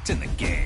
best in the game.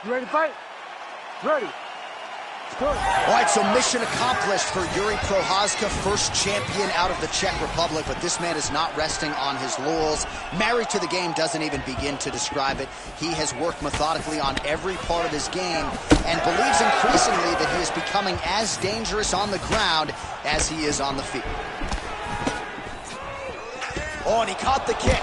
You ready to fight? Ready. All right, so mission accomplished for Yuri Prochazka, first champion out of the Czech Republic, but this man is not resting on his laurels. Married to the game doesn't even begin to describe it. He has worked methodically on every part of his game and believes increasingly that he is becoming as dangerous on the ground as he is on the feet. Oh, and he caught the kick.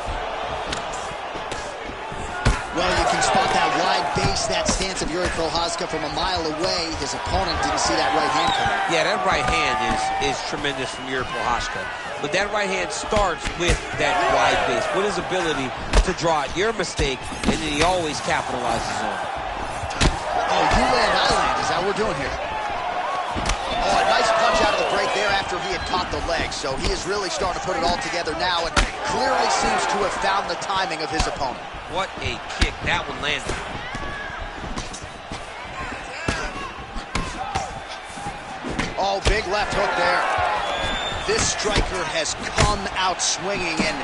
Well, you can spot that wide base, that stance of Yuri Prochazka from a mile away. His opponent didn't see that right hand coming. Yeah, that right hand is tremendous from Yuri Prochazka. But that right hand starts with that wide base, with his ability to draw out your mistake, and then he always capitalizes on it. Oh, you land, I land. Is that what we're doing here? Oh, a nice punch out of the break there after he had caught the leg. So he is really starting to put it all together now and clearly seems to have found the timing of his opponent. What a kick. That one landed. Oh, big left hook there. This striker has come out swinging, and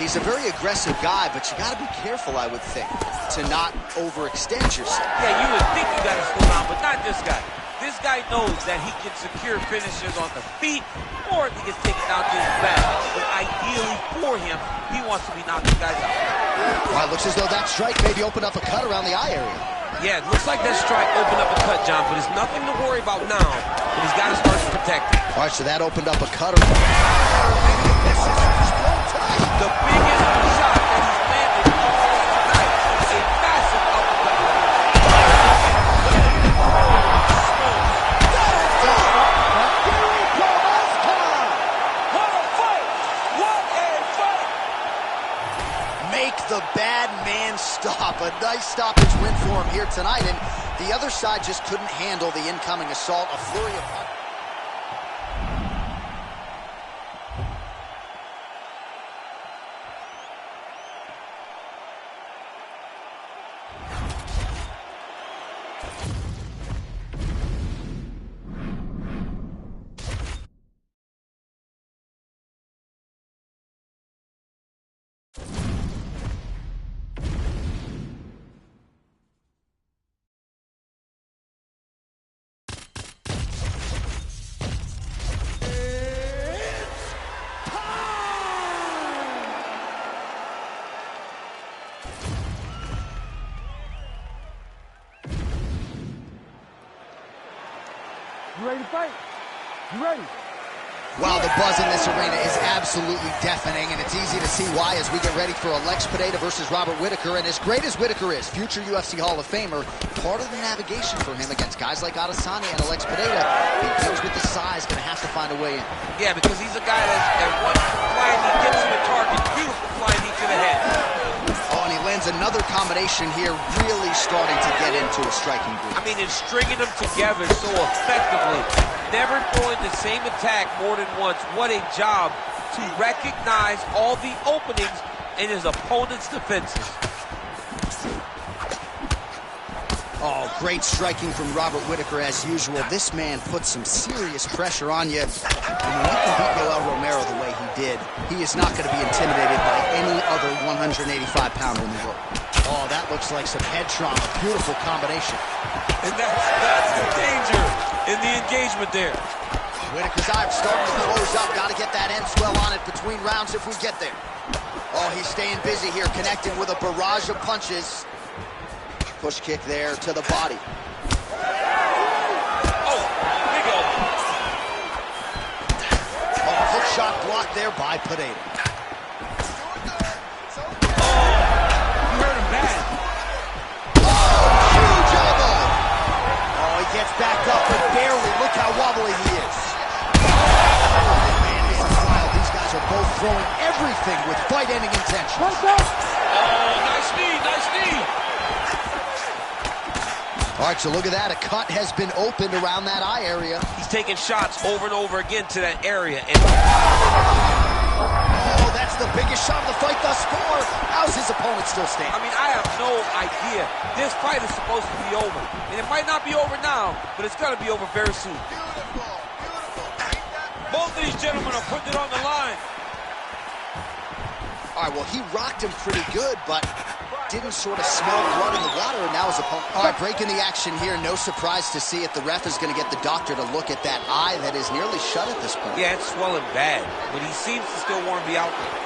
he's a very aggressive guy, but you got to be careful, I would think, to not overextend yourself. Yeah, you would think you got to slow down, but not this guy. This guy knows that he can secure finishes on the feet, or if he gets taken down to his back. But ideally for him, he wants to be knocking guys out. Well, it looks as though that strike maybe opened up a cut around the eye area. Yeah, it looks like that strike opened up a cut, John, but it's nothing to worry about now. But he's got to start to protect it. All right, so that opened up a cut. The biggest shot that he's landed tonight is a massive uppercut. Make the bad man stop. A nice stoppage win for him here tonight, and the other side just couldn't handle the incoming assault. A flurry of punches. fight? You ready? Wow, the buzz in this arena is absolutely deafening, and it's easy to see why as we get ready for Alex Pineda versus Robert Whitaker. And as great as Whitaker is, future UFC Hall of Famer, part of the navigation for him against guys like Adesanya and Alex Pineda begins with the size, going to have to find a way in. Yeah, because he's a guy that once the flying knee gets to the target, beautiful flying knee to the head. Oh, and he lands another combination here, really starting to get into a striking groove. I mean, and stringing them together so effectively. Never throwing the same attack more than once. What a job to recognize all the openings in his opponent's defenses. Oh, great striking from Robert Whitaker as usual. This man puts some serious pressure on you. And when you can beat Yoel Romero the way he did, he is not going to be intimidated by any other 185-pounder in the world. Oh, that looks like some head trauma. Beautiful combination. And that's the danger in the engagement there. Whitaker's eye starting to close up. Got to get that end swell on it between rounds if we get there. Oh, he's staying busy here, connecting with a barrage of punches. Push kick there to the body. Oh, big open. Oh, hook shot blocked there by Pineda. You hurt him bad. Oh, huge elbow. Oh, he gets back up, but barely. Look how wobbly he is. Oh, man, this is wild. These guys are both throwing everything with fight-ending intentions. Oh, nice knee, nice knee. All right, so look at that. A cut has been opened around that eye area. He's taking shots over and over again to that area. And oh, that's the biggest shot of the fight thus far. How's his opponent still standing? I mean, I have no idea. This fight is supposed to be over. And it might not be over now, but it's going to be over very soon. Beautiful, beautiful. Both of these gentlemen are putting it on the line. All right, well, he rocked him pretty good, but didn't sort of smell blood in the water, and now his opponent. All right, breaking the action here. No surprise to see it. The ref is going to get the doctor to look at that eye that is nearly shut at this point. Yeah, it's swelling bad, but he seems to still want to be out there.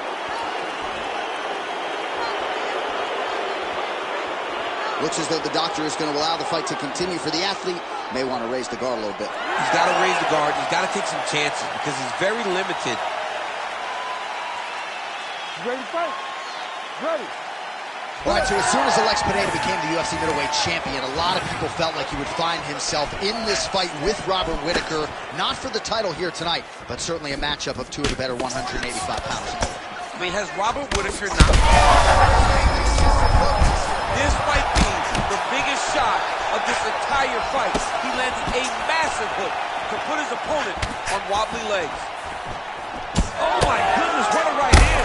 Looks as though the doctor is going to allow the fight to continue. For the athlete, may want to raise the guard a little bit. He's got to raise the guard. He's got to take some chances because he's very limited. You ready to fight? Ready. All right, so as soon as Alex Pineda became the UFC middleweight champion, a lot of people felt like he would find himself in this fight with Robert Whitaker, not for the title here tonight, but certainly a matchup of two of the better 185 pounds. I mean, has Robert Whitaker not... This might be the biggest shot of this entire fight. He landed a massive hook to put his opponent on wobbly legs. Oh my goodness, what a right hand!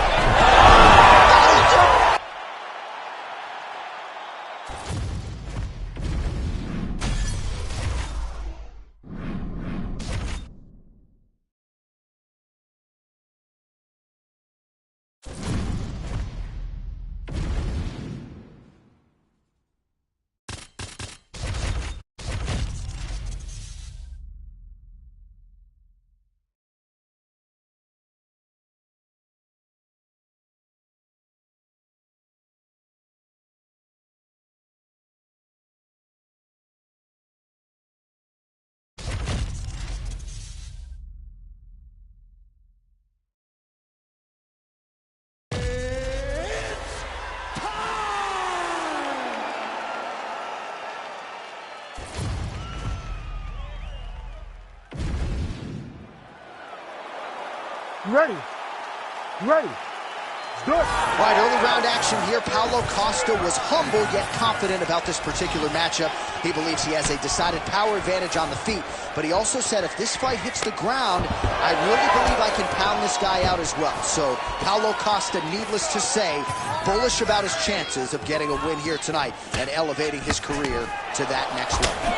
You ready? You ready? Let's do it. All right, early round action here. Paulo Costa was humble yet confident about this particular matchup. He believes he has a decided power advantage on the feet, but he also said if this fight hits the ground, I really believe I can pound this guy out as well. So Paulo Costa, needless to say, bullish about his chances of getting a win here tonight and elevating his career to that next level.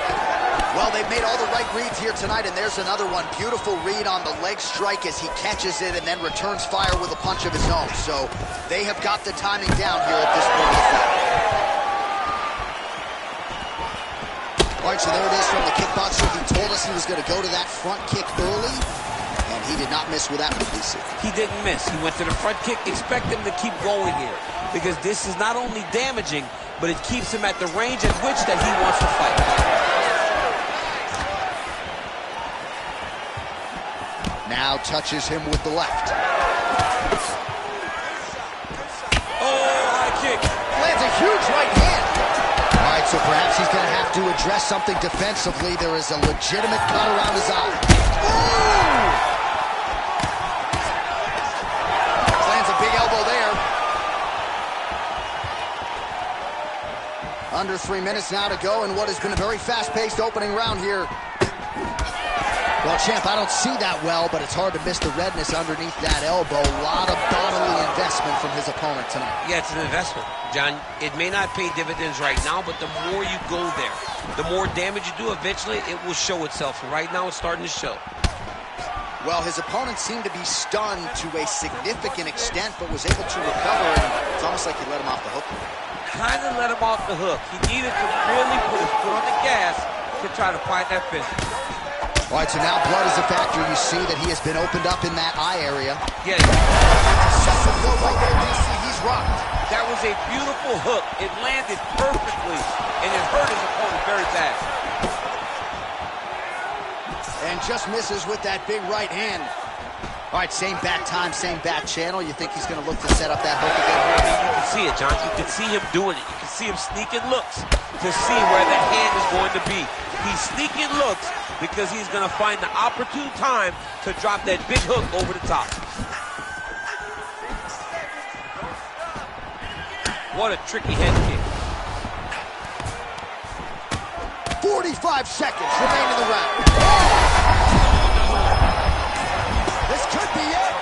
Well, they've made all the right reads here tonight, and there's another one. Beautiful read on the leg strike as he catches it and then returns fire with a punch of his own. So they have got the timing down here at this point of the fight. All right, so there it is from the kickboxer. He told us he was going to go to that front kick early, and he did not miss with that one, DC. He didn't miss. He went to the front kick. Expect him to keep going here because this is not only damaging, but it keeps him at the range at which that he wants to fight. Now touches him with the left. Oh, high kick. Lands a huge right hand. All right, so perhaps he's going to have to address something defensively. There is a legitimate cut around his eye. Ooh! Lands a big elbow there. Under 3 minutes now to go in what has been a very fast-paced opening round here. Well, champ, I don't see that well, but it's hard to miss the redness underneath that elbow. A lot of bodily investment from his opponent tonight. Yeah, it's an investment, John. It may not pay dividends right now, but the more you go there, the more damage you do, eventually it will show itself. Right now, it's starting to show. Well, his opponent seemed to be stunned to a significant extent, but was able to recover, and it's almost like he let him off the hook. Kind of let him off the hook. He needed to really put his foot on the gas to try to find that finish. All right, so now blood is a factor. You see that he has been opened up in that eye area. Yeah. Successful blow right there, DC. He's rocked. That was a beautiful hook. It landed perfectly, and it hurt his opponent very bad. And just misses with that big right hand. All right, same bat time, same bat channel. You think he's going to look to set up that hook again? I mean, you can see it, John. You can see him doing it. You can see him sneaking looks to see where the hand is going to be. He's sneaking looks because he's going to find the opportune time to drop that big hook over the top. What a tricky head kick. 45 seconds remain in the round. This could be it.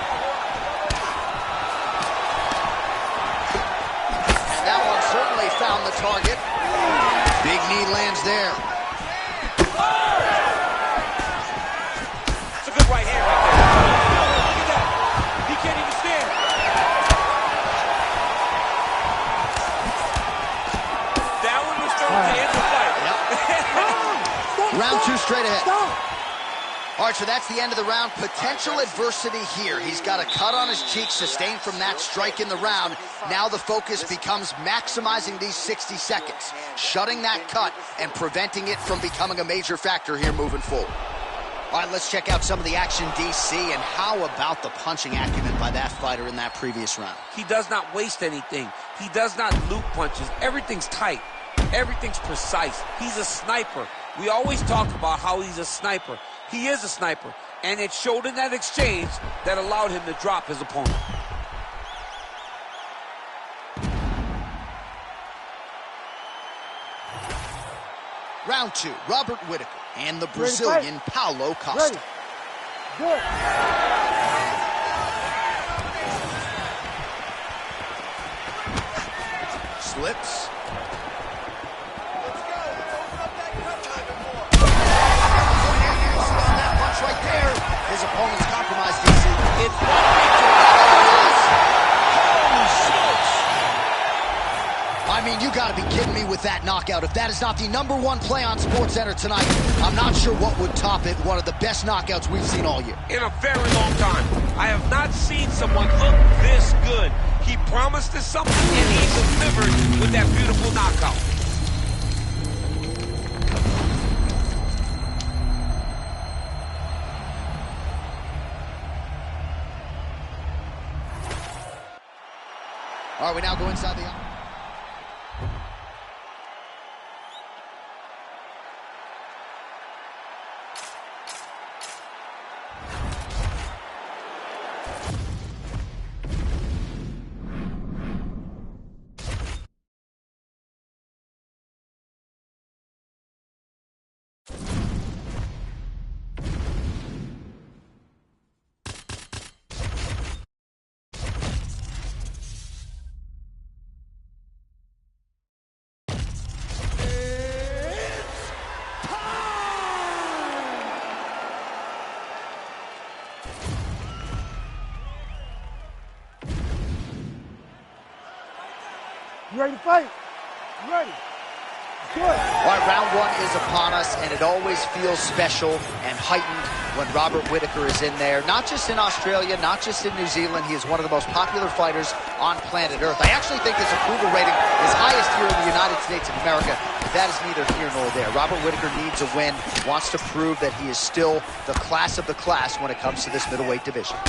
And that one certainly found the target. Big knee lands there. It's a good right hand right there. Look at that. He can't even stand. That one was thrown to end the fight. Yep. Round two straight ahead. All right, so that's the end of the round. Potential adversity here. He's got a cut on his cheek sustained from that strike in the round. Now the focus becomes maximizing these 60 seconds, shutting that cut and preventing it from becoming a major factor here moving forward. All right, let's check out some of the action, DC, and how about the punching acumen by that fighter in that previous round? He does not waste anything. He does not loop punches. Everything's tight. Everything's precise. He's a sniper. We always talk about how he's a sniper. He is a sniper, and it showed in that exchange that allowed him to drop his opponent. Round two, Robert Whitaker and the Brazilian Paulo Costa. Ready. Good. Slips. Right there, his opponent's compromised, DC. It's one victory. Holy smokes! I mean, you gotta be kidding me with that knockout. If that is not the #1 play on SportsCenter tonight, I'm not sure what would top it. One of the best knockouts we've seen all year. In a very long time. I have not seen someone look this good. He promised us something, and he delivered with that beautiful knockout. All right, we now go inside the... You ready to fight? You ready? Good. All right, round one is upon us, and it always feels special and heightened when Robert Whittaker is in there. Not just in Australia, not just in New Zealand. He is one of the most popular fighters on planet Earth. I actually think his approval rating is highest here in the United States of America, but that is neither here nor there. Robert Whittaker needs a win, wants to prove that he is still the class of the class when it comes to this middleweight division.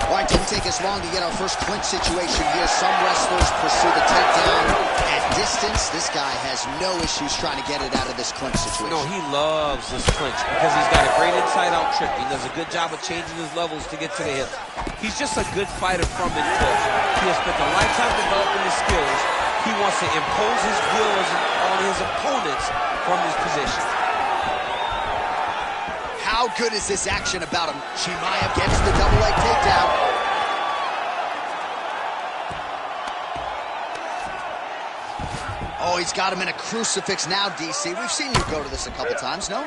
All right, didn't take us long to get our first clinch situation here. Some wrestlers pursue the takedown at distance. This guy has no issues trying to get it out of this clinch situation. No, he loves this clinch because he's got a great inside-out trick. He does a good job of changing his levels to get to the hip. He's just a good fighter from himself. He has spent a lifetime developing his skills. He wants to impose his will on his opponents from his position. How good is this action about him? Chimaev gets the double leg takedown. Oh, he's got him in a crucifix now, DC. We've seen you go to this a couple times, no?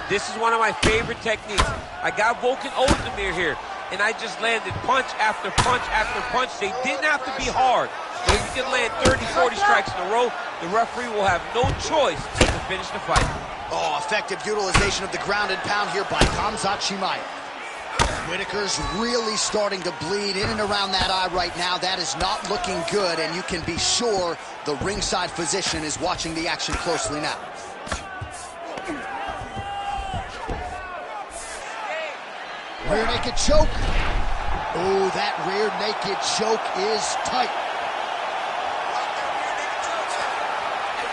This is one of my favorite techniques. I got Volkan Ozdemir here, and I just landed punch after punch after punch. They didn't have to be hard. But if you can land 30, 40 strikes in a row, the referee will have no choice but to finish the fight. Oh, effective utilization of the ground and pound here by Khamzat Chimaev. Whittaker's really starting to bleed in and around that eye right now. That is not looking good, and you can be sure the ringside physician is watching the action closely now. Rear naked choke. Oh, that rear naked choke is tight.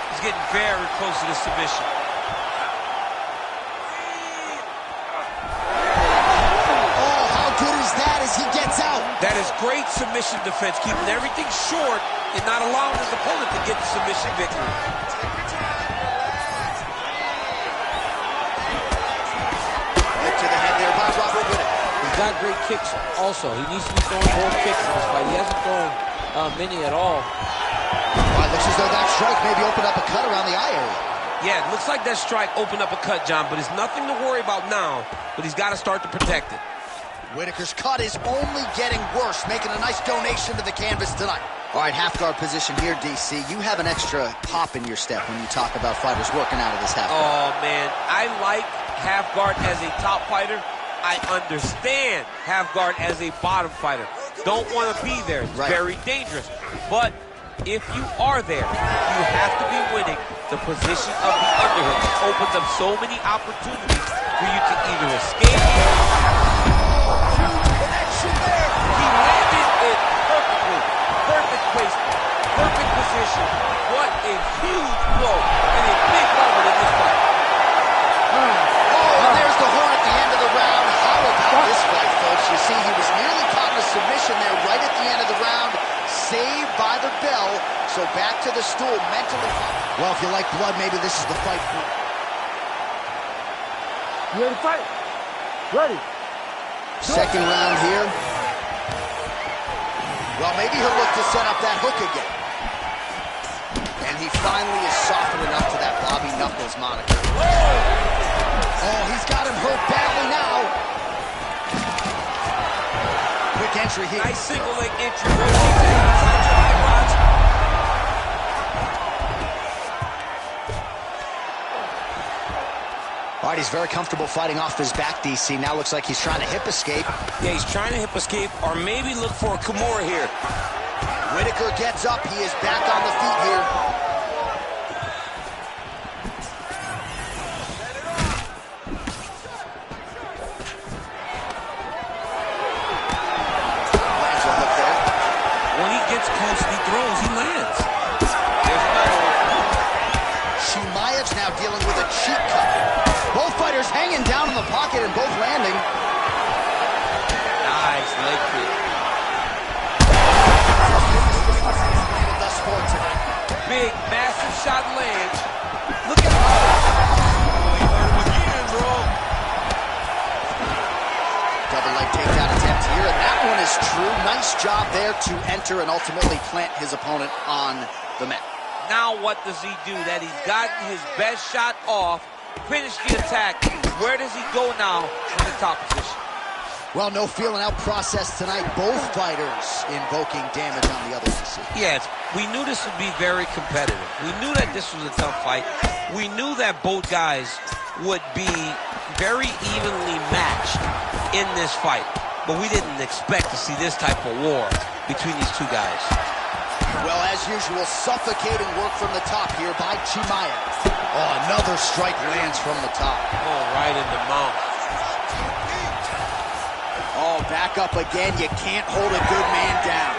He's getting very close to the submission. He gets out. That is great submission defense, keeping everything short and not allowing his opponent to get the submission victory. Hit to the head there by Robert Whittaker. He's got great kicks also. He needs to be throwing more kicks in this fight. He hasn't thrown many at all. It looks as though that strike maybe opened up a cut around the eye area. Yeah, it looks like that strike opened up a cut, John, but it's nothing to worry about now, but he's got to start to protect it. Whittaker's cut is only getting worse, making a nice donation to the canvas tonight. All right, half guard position here, DC. You have an extra pop in your step when you talk about fighters working out of this half guard. Oh, man, I like half guard as a top fighter. I understand half guard as a bottom fighter. Don't want to be there. It's very dangerous. But if you are there, you have to be winning. The position of the underhook opens up so many opportunities for you to either escape. He landed it perfectly. Perfect placement. Perfect position. What a huge blow and a big moment in this fight. Oh, and there's the horn at the end of the round. How about this fight, folks? You see, he was nearly caught in a submission there right at the end of the round. Saved by the bell. So back to the stool, mentally. Well, if you like blood, maybe this is the fight for you. You ready to fight? Ready. Second round here. Well, maybe he'll look to set up that hook again. And he finally is softened enough to that Bobby Knuckles moniker. Oh, he's got him hurt badly now. Quick entry here. Nice single leg entry. Rotates it inside your eyebrows. All right, he's very comfortable fighting off his back, DC. Now looks like he's trying to hip escape. Yeah, he's trying to hip escape or maybe look for a Kimura here. Whittaker gets up. He is back on the feet here. Lands a hook there. When he gets close and he throws, he lands. Chimaev's now dealing with a cheek cut. Both fighters hanging down in the pocket and both landing. Nice leg kick. Thus far tonight. Big, massive shot lands. Look at him. Again, bro. Double leg takedown attempt here, and that one is true. Nice job there to enter and ultimately plant his opponent on the mat. Now what does he do? That he's gotten his best shot off, finished the attack. Where does he go now in the top position? Well, no feeling out process tonight. Both fighters invoking damage on the other DC. Yes, we knew this would be very competitive. We knew that this was a tough fight. We knew that both guys would be very evenly matched in this fight. But we didn't expect to see this type of war between these two guys. Well, as usual, suffocating work from the top here by Chimaev. Oh, another strike lands from the top. Oh, right in the mouth. Oh, back up again. You can't hold a good man down.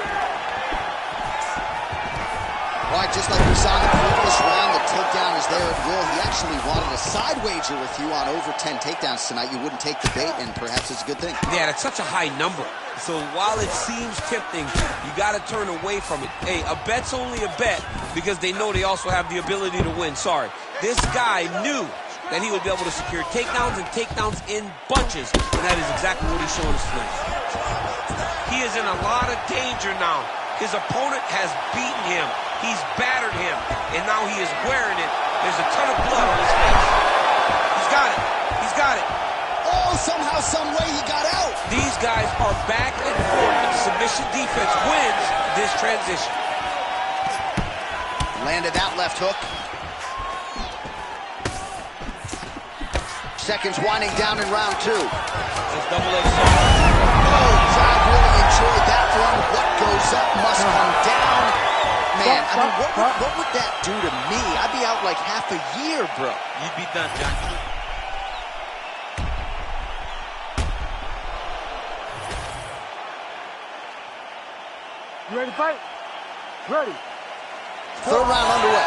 All right, just like we saw in the previous round, the takedown is there at will. He actually wanted a side wager with you on over 10 takedowns tonight. You wouldn't take the bait, and perhaps it's a good thing. Yeah, that's such a high number. So while it seems tempting, you got to turn away from it. Hey, a bet's only a bet because they know they also have the ability to win. Sorry. This guy knew that he would be able to secure takedowns and takedowns in bunches, and that is exactly what he's showing us tonight. He is in a lot of danger now. His opponent has beaten him. He's battered him, and now he is wearing it. There's a ton of blood on his face. He's got it. He's got it. Oh, somehow, some way he got out. These guys are back and forth. Submission defense wins this transition. Landed that left hook. Seconds winding down in round 2. It's double-leg shot. Oh, John really enjoyed that one. What goes up must come down. Man, I mean, what would that do to me? I'd be out like half a year, bro. You'd be done, John. You ready to fight? Ready. Third round underway.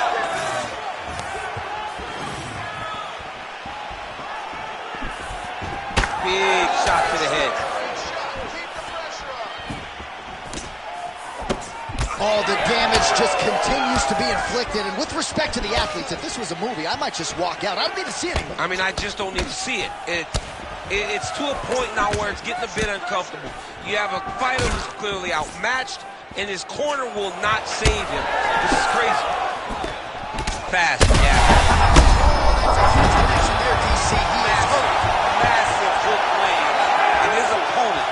Big shot to the head. Oh, the damage just continues to be inflicted. And with respect to the athletes, if this was a movie, I might just walk out. I don't need to see it anymore. I mean, I just don't need to see it. It's to a point now where it's getting a bit uncomfortable. You have a fighter who's clearly outmatched, and his corner will not save him. This is crazy. Fast, yeah. Massive hook land, and his opponent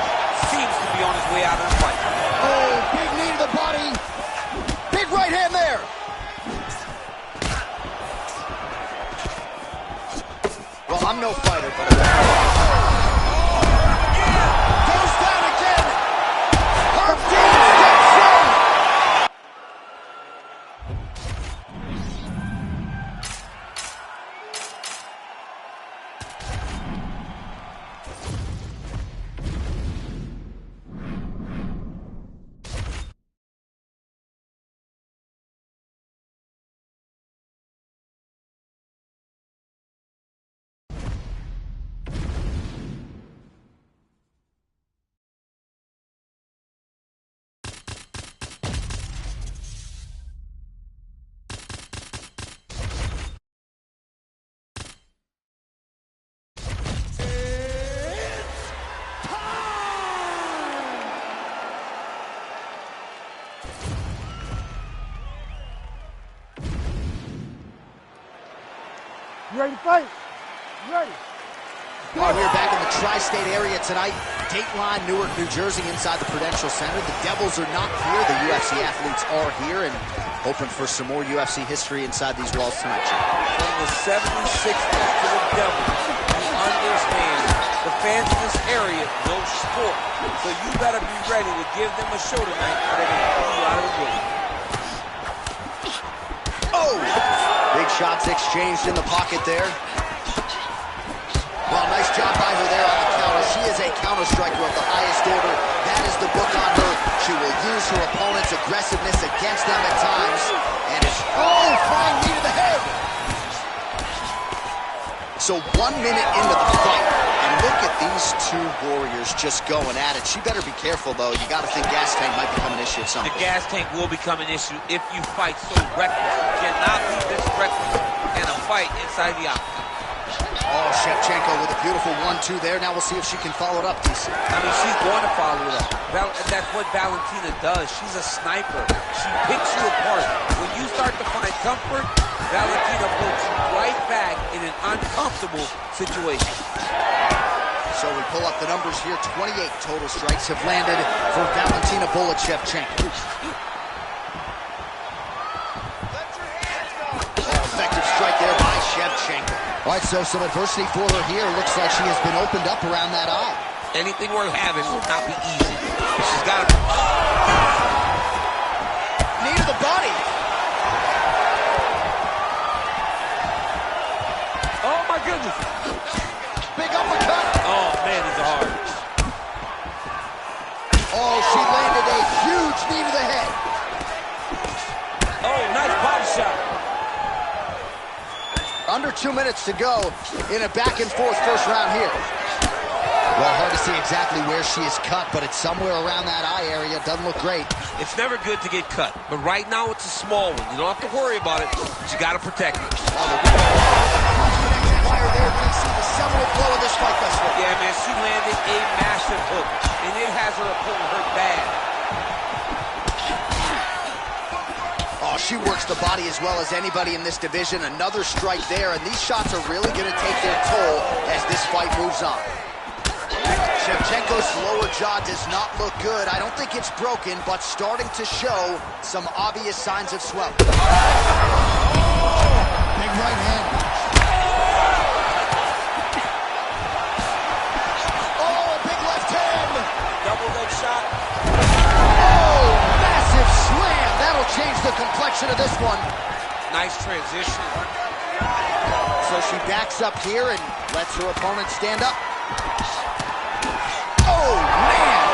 seems to be on his way out of the fight. Oh, big knee to the body. Big right hand there. Well, I'm no fighter, but goes down again. Herb Dean steps in. You ready to fight? You ready? Well, we're back in the tri-state area tonight. Dateline, Newark, New Jersey, inside the Prudential Center. The Devils are not here. The UFC athletes are here and hoping for some more UFC history inside these walls tonight, Jim. From the 76th to the Devils, you understand the fans in this area know sport. So you better be ready to give them a show tonight or they're going to pull you out of the building. Oh! Big shots exchanged in the pocket there. Well, nice job by her there on the counter. She is a counter striker of the highest order. That is the book on her. She will use her opponent's aggressiveness against them at times. And it's, oh, flying knee to the head. So 1 minute into the fight, and look at these two warriors just going at it. She better be careful, though. You got to think gas tank might become an issue at some point. The gas tank will become an issue if you fight so reckless. You cannot be this reckless in a fight inside the octagon. Oh, Shevchenko with a beautiful 1-2 there. Now we'll see if she can follow it up, DC. I mean, she's going to follow it up. That's what Valentina does. She's a sniper. She picks you apart. When you start to find comfort, Valentina puts you right back in an uncomfortable situation. So we pull up the numbers here. 28 total strikes have landed for Valentina Shevchenko. Effective strike there by Shevchenko. All right, so some adversity for her here. Looks like she has been opened up around that eye. Anything worth having will not be easy. She's got to... Knee to the body. Oh, my goodness. Big uppercut. Oh, man, these are hard. Oh, she landed a huge knee to the head. Oh, nice body shot. Under 2 minutes to go in a back-and-forth first round here. Well, hard to see exactly where she is cut, but it's somewhere around that eye area. Doesn't look great. It's never good to get cut, but right now it's a small one. You don't have to worry about it, but you got to protect it. Fire there when you see the seminal blow of this fight thus far. Yeah, man, she landed a massive hook, and it has her opponent hurt bad. Oh, she works the body as well as anybody in this division. Another strike there, and these shots are really going to take their toll as this fight moves on. Shevchenko's lower jaw does not look good. I don't think it's broken, but starting to show some obvious signs of swelling. Big right hand. Oh, a big left hand. Double leg shot. Oh, massive slam. That'll change the complexion of this one. Nice transition. So she backs up here and lets her opponent stand up. Oh, man!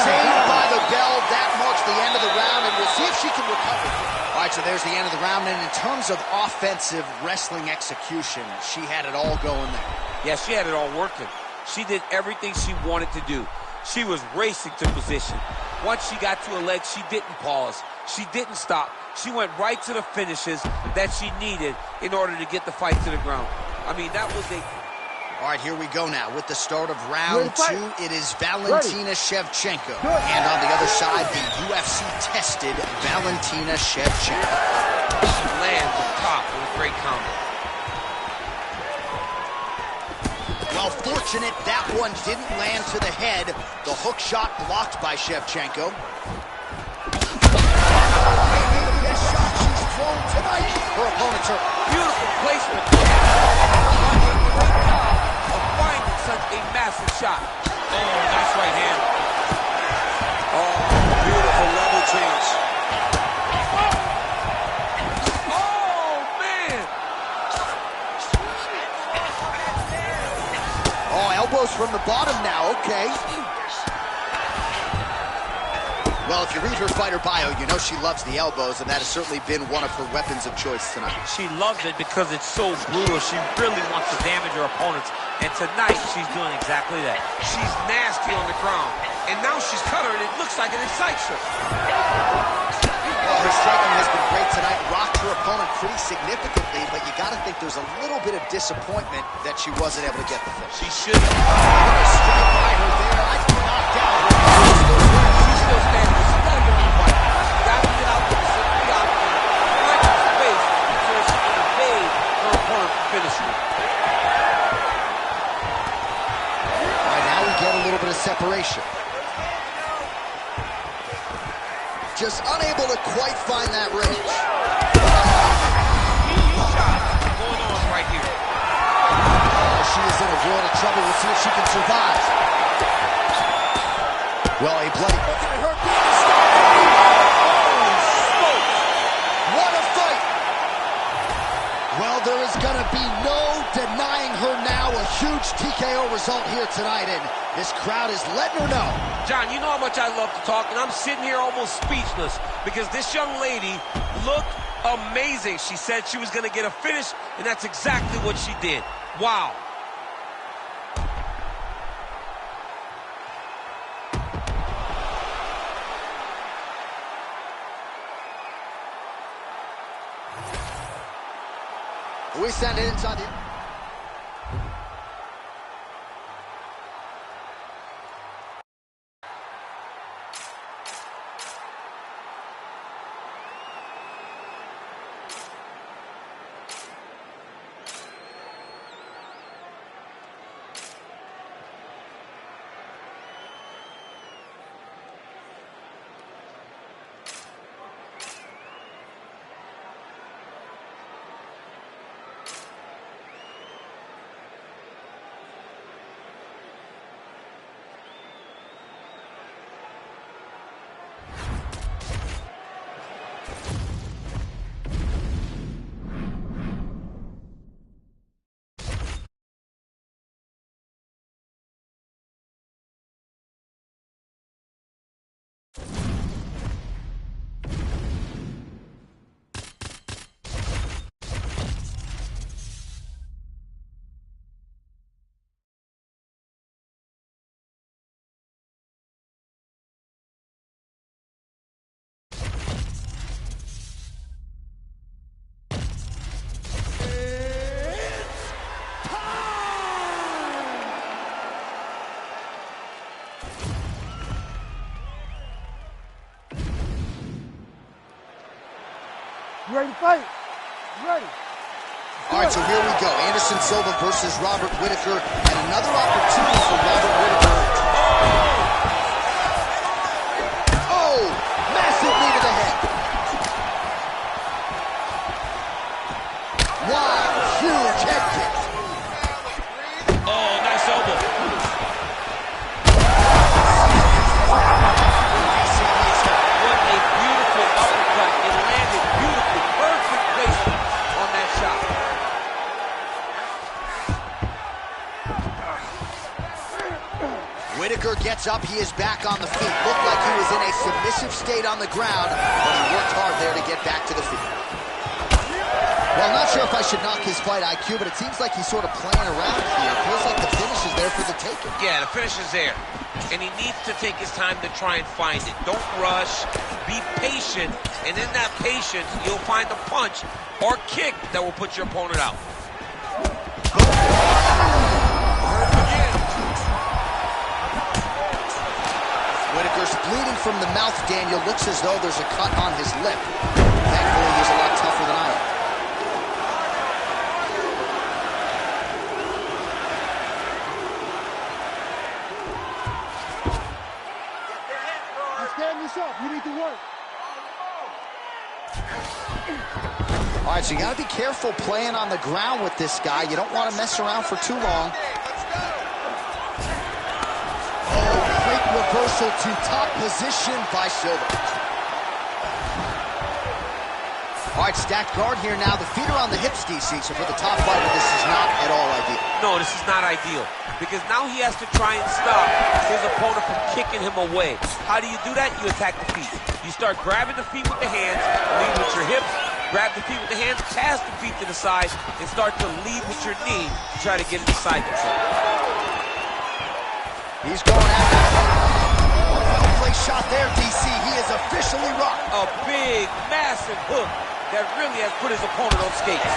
Saved by the bell. That marks the end of the round, and we'll see if she can recover. All right, so there's the end of the round, and in terms of offensive wrestling execution, she had it all going there. Yeah, she had it all working. She did everything she wanted to do. She was racing to position. Once she got to her leg, she didn't pause. She didn't stop. She went right to the finishes that she needed in order to get the fight to the ground. I mean, that was a... All right, here we go now with the start of round two. It is Valentina Shevchenko. And on the other side, the UFC-tested Valentina Shevchenko. She lands on top with a great combo. Well, fortunate that one didn't land to the head. The hook shot blocked by Shevchenko. Maybe the best shot she's thrown tonight. Her opponent's hurt. Beautiful placement. Such a massive shot. Oh, nice right hand. Oh, beautiful level change. Oh, man. Oh, elbows from the bottom now. Okay. Well, if you read her fighter bio, you know she loves the elbows, and that has certainly been one of her weapons of choice tonight. She loves it because it's so brutal. She really wants to damage her opponents. And tonight, she's doing exactly that. She's nasty on the ground. And now she's cut her, and it looks like it excites her. Well, her striking has been great tonight. Rocked her opponent pretty significantly, but you got to think there's a little bit of disappointment that she wasn't able to get the finish. She should have. Strike by her there. I think knocked out. She's still standing. She's got to get on the fight. She's got to get out to the center of the octagon, find her space so that she can evade her opponent from finishing her. Get a little bit of separation. Just unable to quite find that range. Going on right here. She is in a world of trouble. We'll see if she can survive. Well, a bloody... Holy smokes! What a fight! Well, there is going to be no denying her now. A huge TKO result here tonight, and this crowd is letting her know. John, you know how much I love to talk, and I'm sitting here almost speechless because this young lady looked amazing. She said she was going to get a finish, and that's exactly what she did. Wow. We send it inside the... You ready to fight? You ready? All right, so here we go. Anderson Silva versus Robert Whitaker, and another opportunity for Robert Whitaker. Oh, massive knee to the head. Wow, huge head kick. Oh, nice elbow. What a beautiful uppercut. It landed beautifully. Perfect placement on that shot. Whitaker gets up. He is back on the feet. Looked like he was in a submissive state on the ground, but he worked hard there to get back to the feet. Well, I'm not sure if I should knock his fight IQ, but it seems like he's sort of playing around here. It feels like the finish is there for the taking. Yeah, the finish is there. And he needs to take his time to try and find it. Don't rush. Be patient. And in that patience, you'll find a punch or kick that will put your opponent out. Whitaker's bleeding from the mouth, Daniel. Looks as though there's a cut on his lip. Thankfully, he's a lot tougher than I am. Now stand this up. You need to work. All right, so you got to be careful playing on the ground with this guy. You don't want to mess around for too long. Oh, great reversal to top position by Silva. All right, stacked guard here now. The feet are on the hips, DC, so for the top fighter, this is not at all ideal. No, this is not ideal. Because now he has to try and stop his opponent from kicking him away. How do you do that? You attack the feet. You start grabbing the feet with the hands, lead with your hips, grab the feet with the hands, pass the feet to the side, and start to lead with your knee to try to get into side control. He's going after it. Well-placed shot there, DC. He is officially rocked. A big, massive hook that really has put his opponent on skates.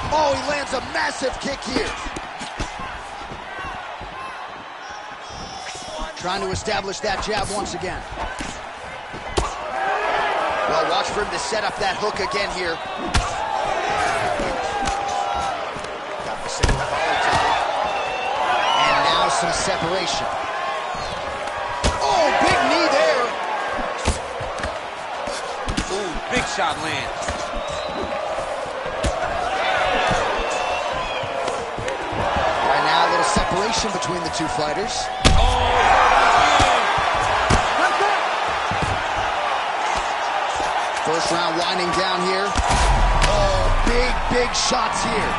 Oh, he lands a massive kick here. Trying to establish that jab once again. Well, watch for him to set up that hook again here. Got the single collar tie. And now some separation. Oh, big knee there. Ooh, big shot lands. Right now, a little separation between the two fighters. First round winding down here. Oh, big shots here.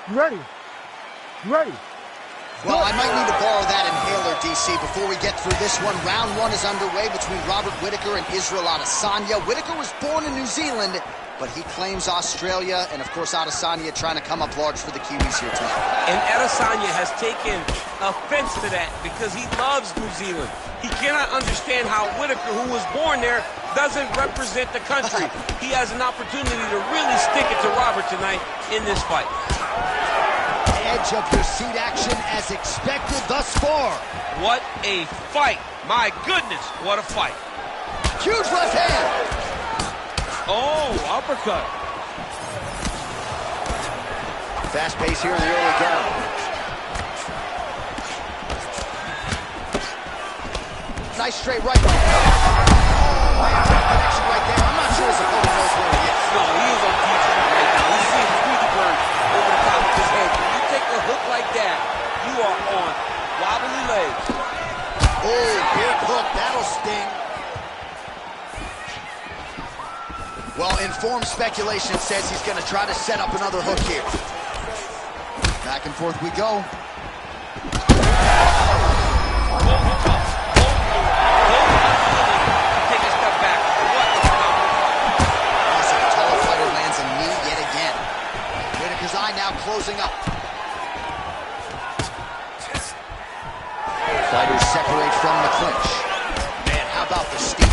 You ready? You ready? Well, I might need to borrow that inhaler, DC, before we get through this one. Round one is underway between Robert Whitaker and Israel Adesanya. Whitaker was born in New Zealand, but he claims Australia, and of course Adesanya trying to come up large for the Kiwis here tonight. And Adesanya has taken offense to that because he loves New Zealand. He cannot understand how Whitaker, who was born there, doesn't represent the country. He has an opportunity to really stick it to Robert tonight in this fight. Edge of your seat action as expected thus far. What a fight. My goodness, what a fight. Huge left hand. Oh, uppercut. Fast pace here in the early going. Nice straight right. Oh, man, connection right there. I'm not sure his opponent knows where he is. No, he was on defense. Well, informed speculation says he's going to try to set up another hook here. Back and forth we go. Take a step back. What a phenomenal. Also, the taller fighter lands a knee yet again. Whitaker's eye now closing up. Fighters separate from the clinch. Man, how about the steep?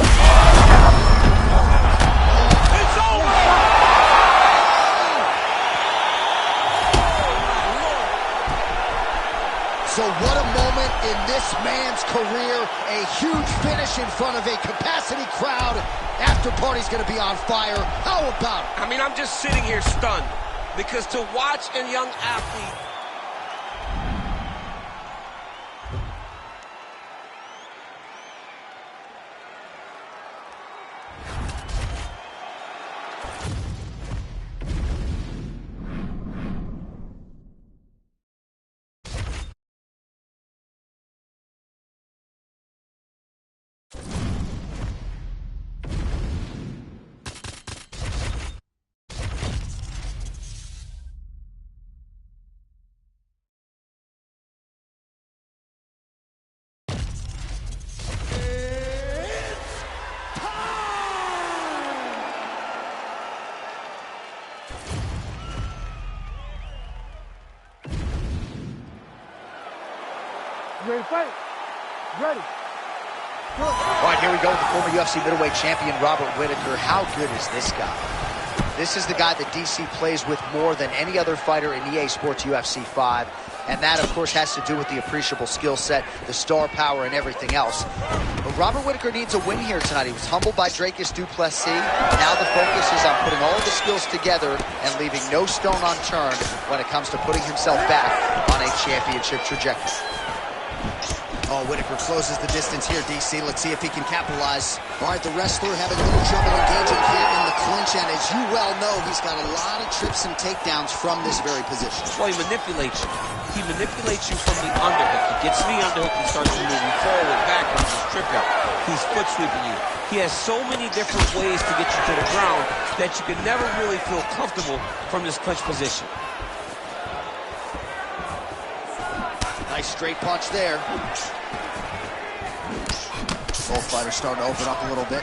It's over! So what a moment in this man's career. A huge finish in front of a capacity crowd. After party's going to be on fire. How about it? I mean, I'm just sitting here stunned because to watch a young athlete You ready to fight? Ready. All right, here we go with the former UFC middleweight champion, Robert Whitaker. How good is this guy? This is the guy that DC plays with more than any other fighter in EA Sports UFC 5. And that, of course, has to do with the appreciable skill set, the star power, and everything else. But Robert Whitaker needs a win here tonight. He was humbled by Dricus du Plessis. Now the focus is on putting all of the skills together and leaving no stone unturned when it comes to putting himself back on a championship trajectory. Oh, Whitaker closes the distance here, DC. Let's see if he can capitalize. All right, the wrestler having a little trouble engaging here in the clinch, and as you well know, he's got a lot of trips and takedowns from this very position. Well, he manipulates you. He manipulates you from the underhook. He gets to the underhook and starts to move you forward, backwards, he's tripping. He's foot sweeping you. He has so many different ways to get you to the ground that you can never really feel comfortable from this clinch position. Nice straight punch there. Both fighters starting to open up a little bit.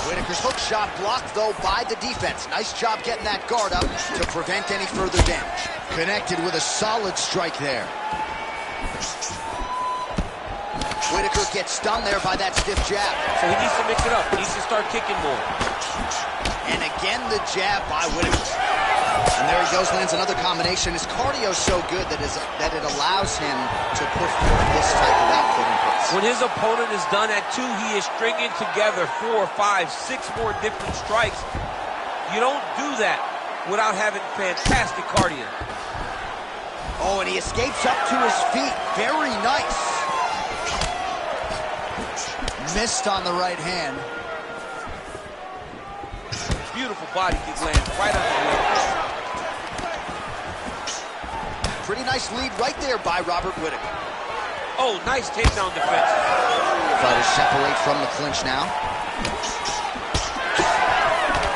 Whitaker's hook shot blocked, though, by the defense. Nice job getting that guard up to prevent any further damage. Connected with a solid strike there. Whitaker gets stunned there by that stiff jab. So he needs to mix it up. He needs to start kicking more. And again, the jab by Whitaker. And there he goes, lands another combination. His cardio is so good that it allows him to put forth this type of output in place. When his opponent is done at 2, he is stringing together 4, 5, 6 more different strikes. You don't do that without having fantastic cardio. Oh, and he escapes up to his feet. Very nice. Missed on the right hand. Beautiful body kick lands right on the leg. Pretty nice lead right there by Robert Whitaker. Oh, nice takedown defense. Fighters separate from the clinch now.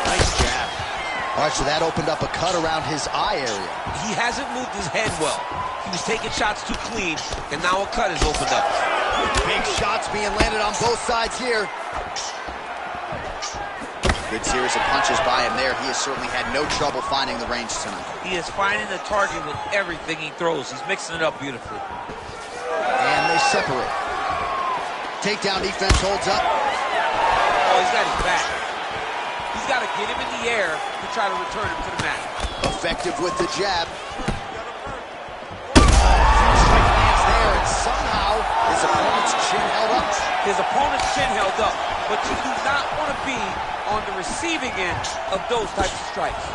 Nice jab. All right, so that opened up a cut around his eye area. He hasn't moved his head well. He was taking shots too clean, and now a cut has opened up. Big shots being landed on both sides here. Good series of punches by him there. He has certainly had no trouble finding the range tonight. He is finding the target with everything he throws. He's mixing it up beautifully. And they separate. Takedown defense holds up. Oh, he's got his back. He's got to get him in the air to try to return him to the mat. Effective with the jab. Strike lands there, and somehow his opponent's chin held up. His opponent's chin held up, but you do not want to be on the receiving end of those types of strikes.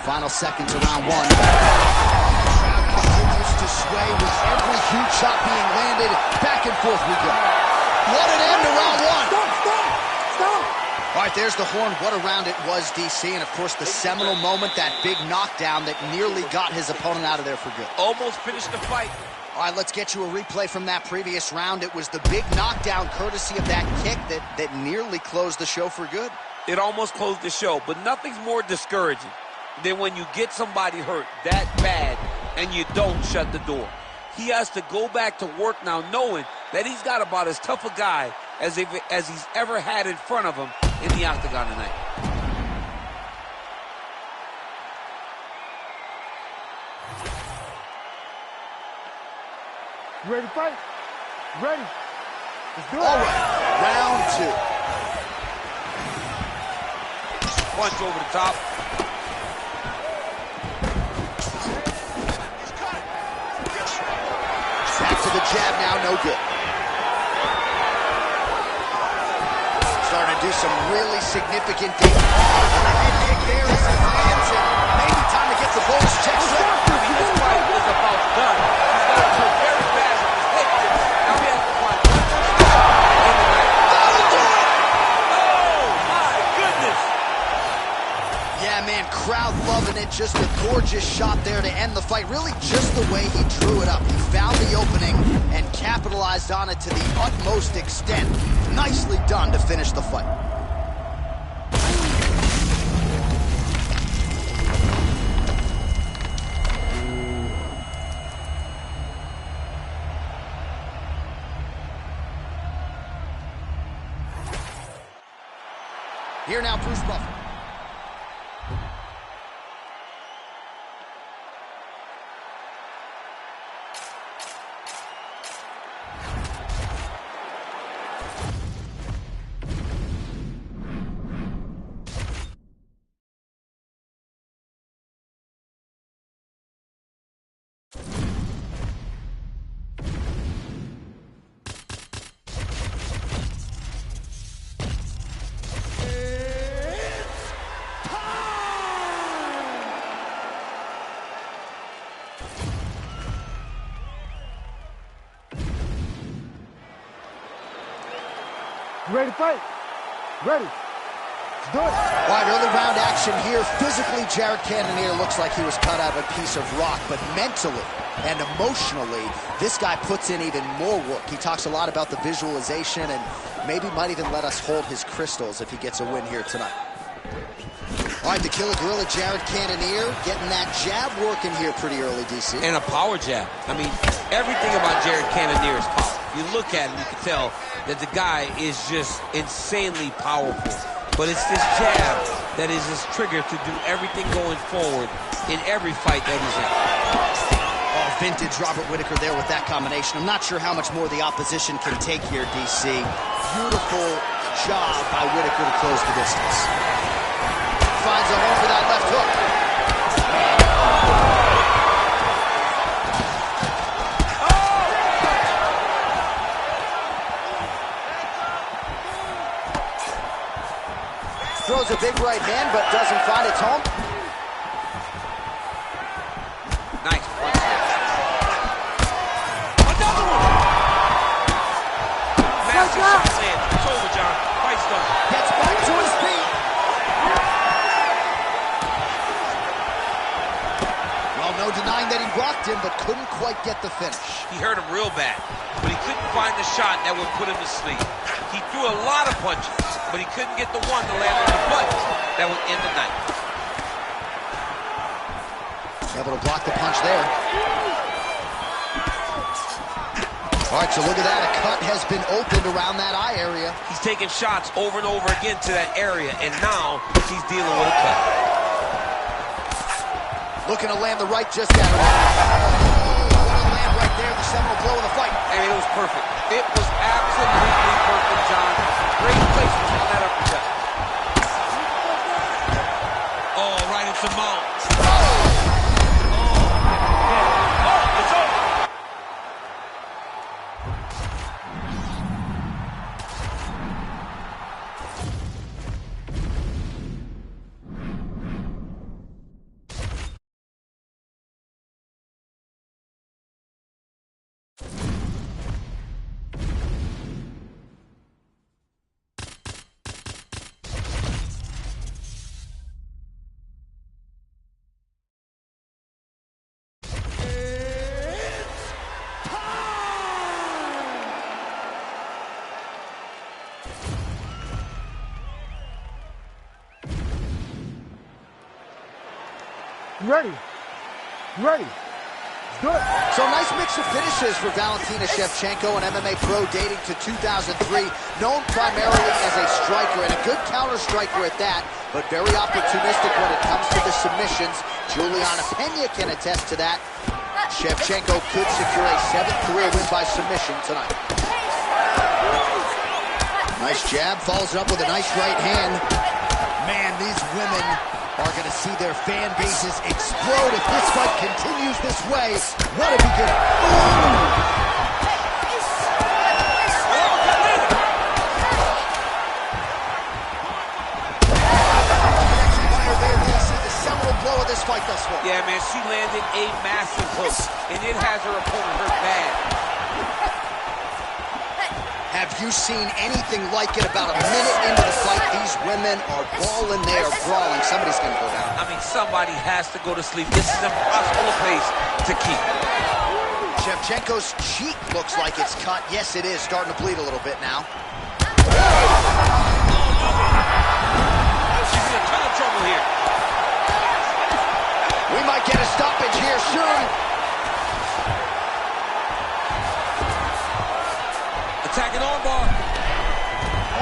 Final seconds of round 1. Crowd continues to sway with every huge shot being landed. Back and forth we go. What an end to round 1. Stop! All right, there's the horn. What a round it was, DC. And, of course, the seminal moment, that big knockdown that nearly got his opponent out of there for good. Almost finished the fight. All right, let's get you a replay from that previous round. It was the big knockdown courtesy of that kick that nearly closed the show for good. It almost closed the show, but nothing's more discouraging than when you get somebody hurt that bad and you don't shut the door. He has to go back to work now knowing that he's got about as tough a guy as he's ever had in front of him in the octagon tonight. You ready to fight? Ready. Let's do it. All right, round two. Punch over the top. Back to the jab now, no good. Starting to do some really significant damage. Head kick there as he lands it. Maybe time to get the Bulls checked out. I mean, this fight is about done. He's got to hurt very bad with his head kick. Now he has to find one more shot in the night. Oh, my goodness. Yeah, man, crowd loving it. Just a gorgeous shot there to end the fight. Really just the way he drew it up. He found the opening and capitalized on it to the utmost extent. Nicely done to finish the fight. Here now, Bruce Buffer. You ready to fight? Ready. Let's do it. All right, early round action here. Physically, Jared Cannonier looks like he was cut out of a piece of rock, but mentally and emotionally, this guy puts in even more work. He talks a lot about the visualization and maybe might even let us hold his crystals if he gets a win here tonight. All right, the Killer Gorilla, Jared Cannonier, getting that jab working here pretty early, DC. And a power jab. I mean, everything about Jared Cannonier is power. You look at him, you can tell that the guy is just insanely powerful. But it's this jab that is his trigger to do everything going forward in every fight that he's in. Oh, vintage Robert Whittaker there with that combination. I'm not sure how much more the opposition can take here, DC. Beautiful job by Whittaker to close the distance. Finds a home for that left hook. Throws a big right hand, but doesn't find its home. Nice. Another one. Massive shot land. It's over, John. Fight's done. Gets back to his feet. Well, no denying that he rocked him, but couldn't quite get the finish. He hurt him real bad, but he couldn't find the shot that would put him to sleep. He threw a lot of punches, but he couldn't get the one to land on the button that would end the night. Able to block the punch there. All right, so look at that. A cut has been opened around that eye area. He's taking shots over and over again to that area, and now he's dealing with a cut. Looking to land the right just out of it. What a land right there, the seminal blow of the fight. I mean, it was perfect. It was absolutely perfect, John. Great placement on that uppercut. Oh, right into mount. It's over. Ready. Ready. Good. So nice mix of finishes for Valentina Shevchenko, an MMA pro dating to 2003, known primarily as a striker and a good counter striker at that, but very opportunistic when it comes to the submissions. Juliana Pena can attest to that. Shevchenko could secure a 7th career win by submission tonight. Nice jab, follows it up with a nice right hand. Man, these women are going to see their fan bases explode if this fight continues this way. What a beginning. The seminal blow of this fight thus far. Yeah, man, she landed a massive hook, and it has her opponent hurt bad. Have you seen anything like it? About a minute into the fight, these women are balling, they are brawling. Somebody's going to go down. I mean, somebody has to go to sleep. This is impossible a pace to keep. Shevchenko's cheek looks like it's cut. Yes, it is. Starting to bleed a little bit now. She's in a ton of trouble here. We might get a stoppage here soon. Attacking armbar.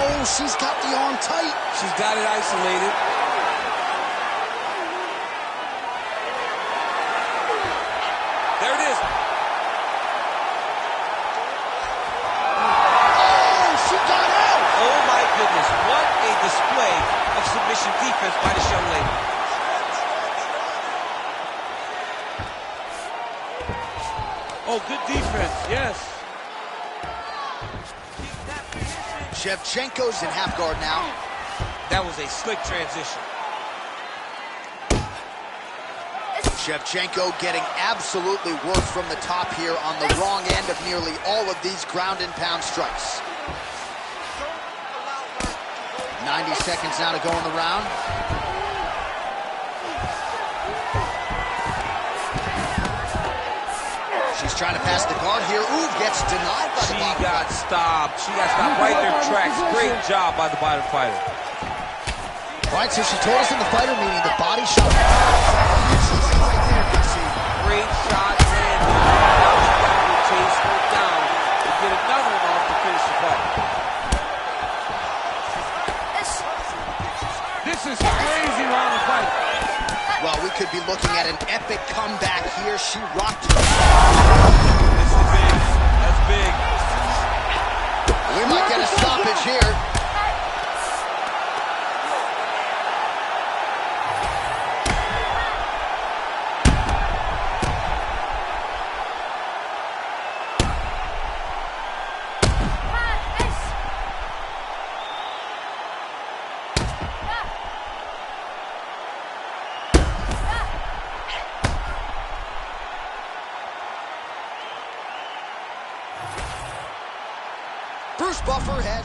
Oh, she's got the arm tight. She's got it isolated. There it is. Oh, she got out. Oh my goodness, what a display of submission defense by this young lady. Oh, good defense, yes. Shevchenko's in half guard now. That was a slick transition. Shevchenko getting absolutely worked from the top here on the wrong end of nearly all of these ground and pound strikes. 90 seconds now to go in the round. She's trying to pass the guard here. Ooh, gets denied by the bottom. She got stopped. She got stopped right in her tracks. Great job by the bottom fighter. All right, so she told us in the fighter meeting the body shot. Great shot, and now she got to chase her down and get another one off to finish the fight. This is crazy round of fight. Well, we could be looking at an epic comeback here. She rocked her. This is big. That's big. We might get a stoppage here. Bruce Buffer has...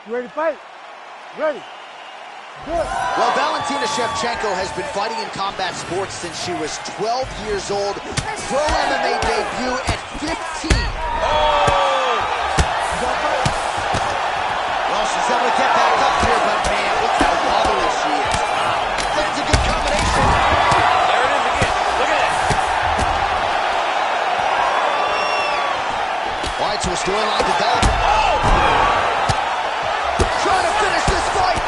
You ready to fight? Ready. Good. Well, Valentina Shevchenko has been fighting in combat sports since she was 12 years old. Pro MMA debut at 15. Oh! Well, she's able to get back up here, but man, look how wobbly she is. Lands a good combination. There it is again. Look at that. All right, so a storyline developing. Oh! Trying to finish this fight.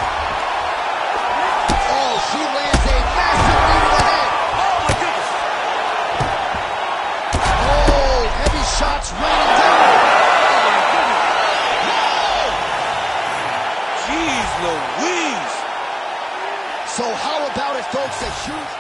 Oh, she lands a massive knee to the head. Oh, my goodness. Oh, heavy shots raining down. Jeez Louise. So how about it, folks? A huge...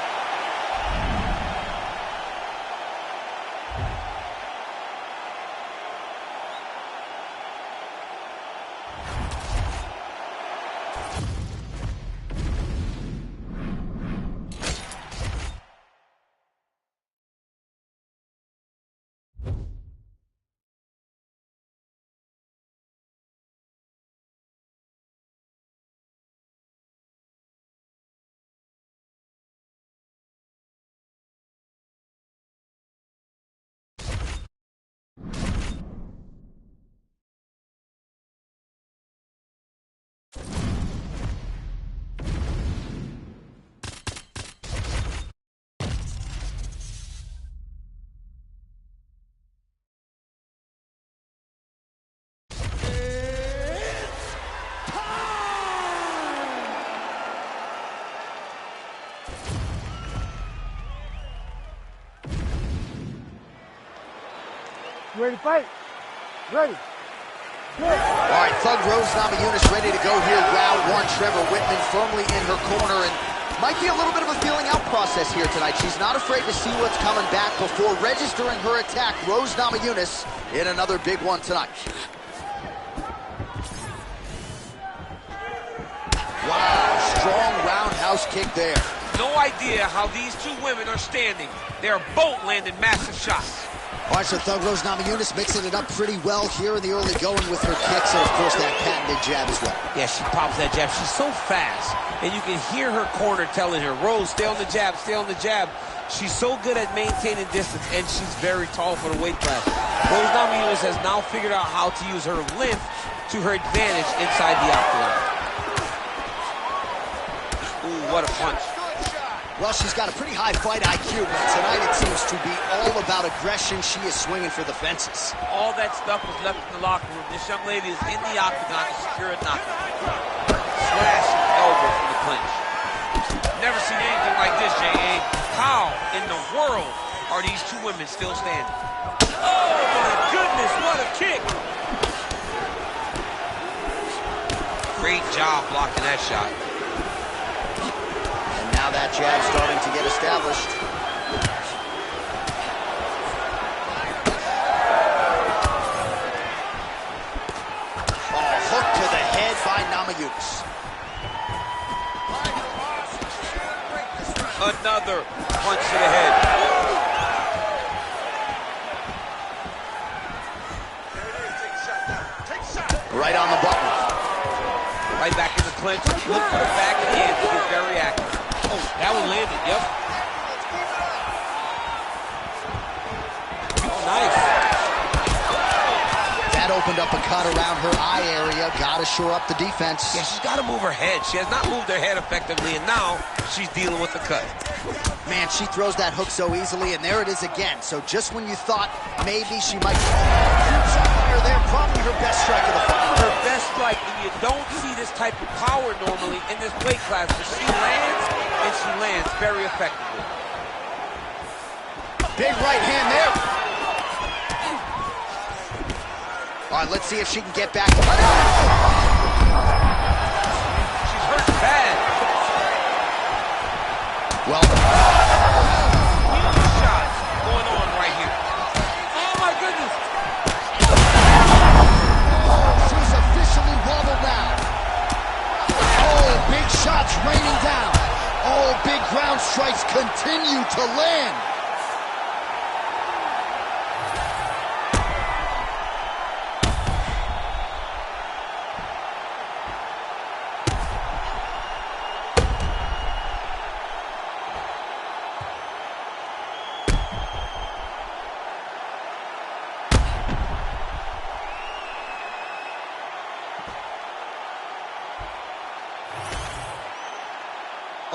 You ready to fight? Ready. Good. All right, Thug Rose Namajunas ready to go here. Round one. Trevor Whitman firmly in her corner, and might be a little bit of a feeling out process here tonight. She's not afraid to see what's coming back before registering her attack. Rose Namajunas in another big one tonight. Wow, strong roundhouse kick there. No idea how these two women are standing. They're both landing massive shots. All right, so Thug Rose Namajunas mixing it up pretty well here in the early going with her kicks, and of course that patented jab as well. Yeah, she pops that jab. She's so fast, and you can hear her corner telling her, Rose, stay on the jab, stay on the jab. She's so good at maintaining distance, and she's very tall for the weight class. Rose Namajunas has now figured out how to use her length to her advantage inside the octagon. Ooh, what a punch. Well, she's got a pretty high fight IQ, but tonight it seems to be all about aggression. She is swinging for the fences. All that stuff was left in the locker room. This young lady is in the octagon to secure a knockout. Slashing elbow from the clinch. Never seen anything like this, J.A. How in the world are these two women still standing? Oh, my goodness, what a kick! Great job blocking that shot. Now that jab starting to get established. Oh, hook to the head by Namajunas. Another punch to the head. Right on the button. Right back in the clinch. Look for the back of the hand. He's very active. Oh, that one landed, yep. Nice. That opened up a cut around her eye area. Got to shore up the defense. Yeah, she's got to move her head. She has not moved her head effectively, and now she's dealing with the cut. Man, she throws that hook so easily, and there it is again. So just when you thought maybe she might fire there, probably her best strike of the fight. Her best strike, and you don't see this type of power normally in this weight class, but she lands, and she lands very effectively. Big right hand there. All right, let's see if she can get back. She's hurt bad. Well, Huge shots going on right here. Oh, my goodness. she's officially wobbled now. Oh, big shots raining down. Oh, big ground strikes continue to land.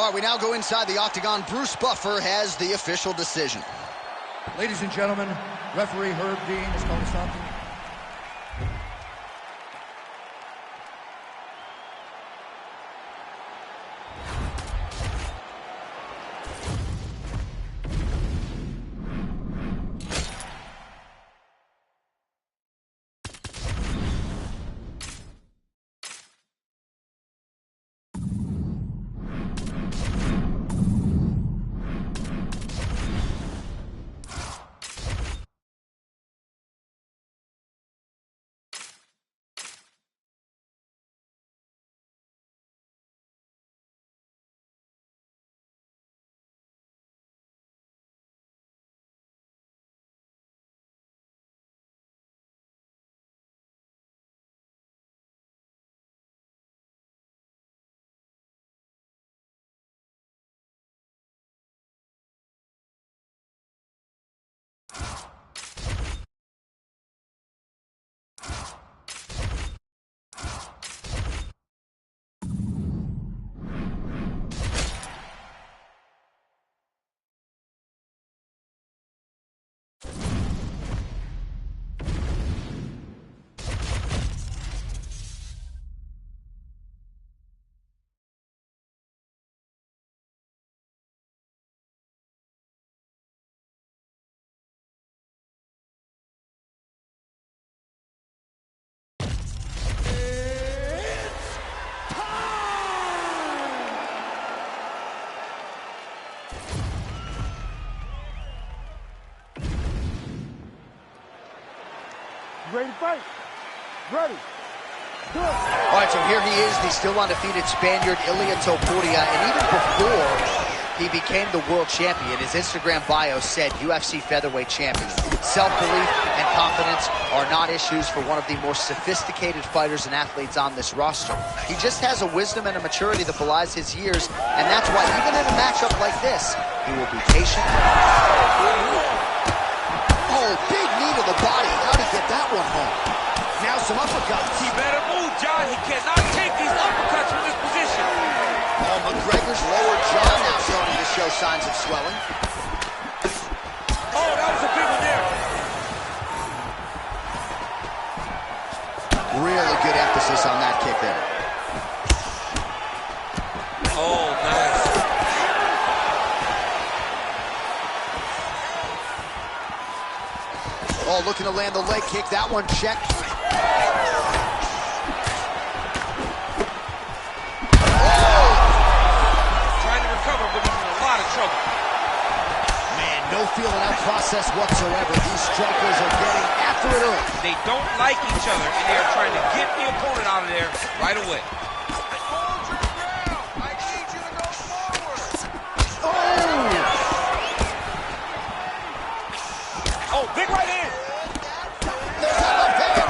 All right, we now go inside the octagon. Bruce Buffer has the official decision. Ladies and gentlemen, referee Herb Dean is calling something. Ready to fight? Ready. Good. All right, so here he is, the still undefeated Spaniard, Ilia Topuria, and even before he became the world champion, his Instagram bio said UFC featherweight champion. Self-belief and confidence are not issues for one of the most sophisticated fighters and athletes on this roster. He just has a wisdom and a maturity that belies his years, and that's why even in a matchup like this, he will be patient. Oh, big knee to the body. How'd he get that one home? Now some uppercuts. He better move, John. He cannot take these uppercuts from this position. Oh, McGregor's lower jaw now starting to show signs of swelling. Oh, that was a big one there. Really good emphasis on that kick there. Oh, nice. Oh, looking to land the leg kick. That one checked. Trying to recover, but he's in a lot of trouble. Man, no feeling out process whatsoever. These strikers are getting after it early. They don't like each other, and they are trying to get the opponent out of there right away. Hold your ground. I need you to go forward. Oh, big right hand. There's that left hand.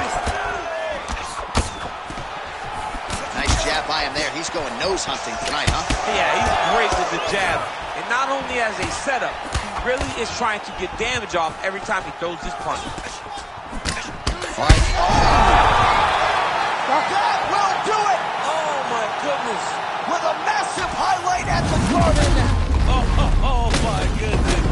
Nice jab by him there. He's going nose hunting tonight, huh? Yeah, he's great with the jab. And not only as a setup, he really is trying to get damage off every time he throws his punch. All right. That will do it Oh, my goodness. with a massive highlight at the Garden. Oh, my goodness.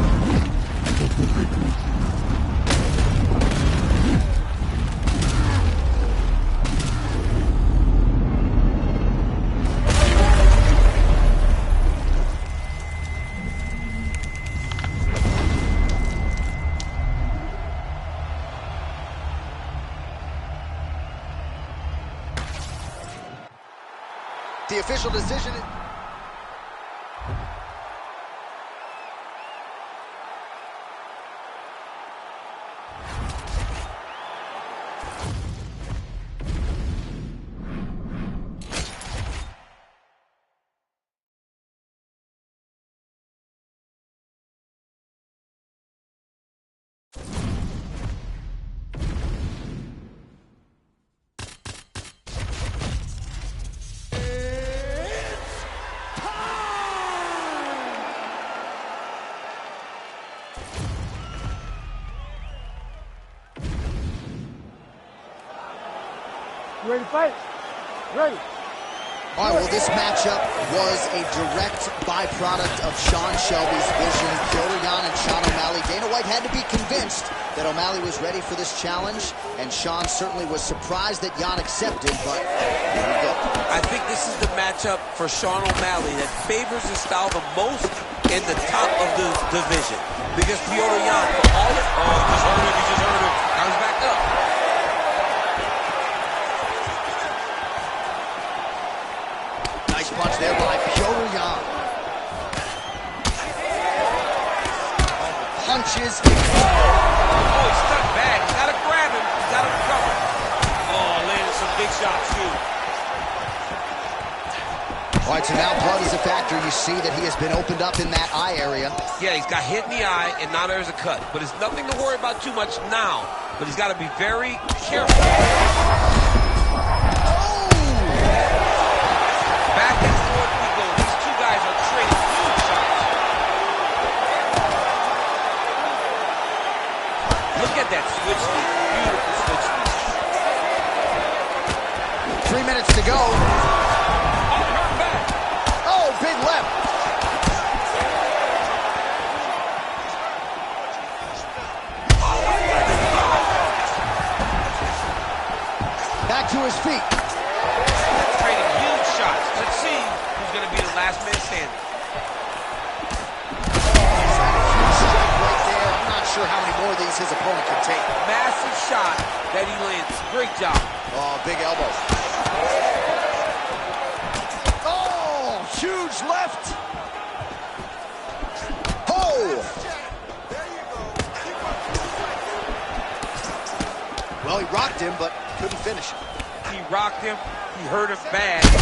The official decision. Ready to fight? Ready. All right, well, this matchup was a direct byproduct of Sean Shelby's vision. Petr Yan and Sean O'Malley. Dana White had to be convinced that O'Malley was ready for this challenge, and Sean certainly was surprised that Yan accepted, but here we go. I think this is the matchup for Sean O'Malley that favors his style the most in the top of the division. Because Petr Yan, for all it... Oh, he just heard him. Now he's back up. Nice punch there by Petr Yan. Punches. Oh, he's stuck back. He's got to grab him. He's got to recover. Oh, landed some big shots, too. All right, so now blood is a factor. You see that he has been opened up in that eye area. Yeah, he's got hit in the eye, and now there's a cut. But it's nothing to worry about too much now. But he's got to be very careful. Back and forth we go. These two guys are trading huge shots. Look at that switch lead. Beautiful switch lead. 3 minutes to go. Oh, big left. Back to his feet. Trading huge shots. Let's see who's going to be the last man standing. Huge strike right there. I'm not sure how many more of these his opponent can take. Massive shot that he landed. Great job. Oh, big elbow. Oh, huge left. Oh. Well, he rocked him, but couldn't finish him. He rocked him. He hurt him bad. He's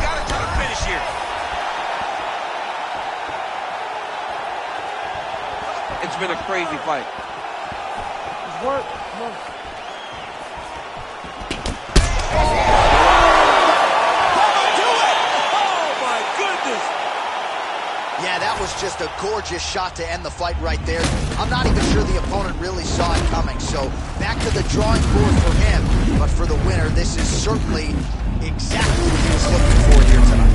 got to try to finish here. It's been a crazy fight. Work. Come on. Yeah, that was just a gorgeous shot to end the fight right there. I'm not even sure the opponent really saw it coming. So back to the drawing board for him. But for the winner, this is certainly exactly what he was looking for here tonight.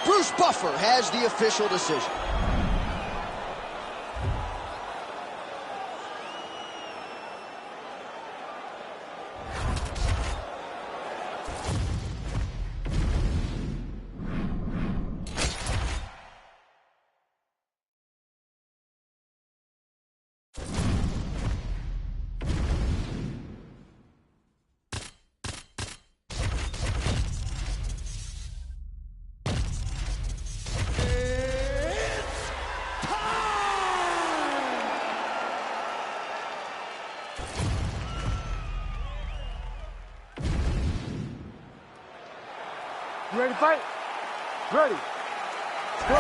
Bruce Buffer has the official decision. You ready to fight? Ready. Go.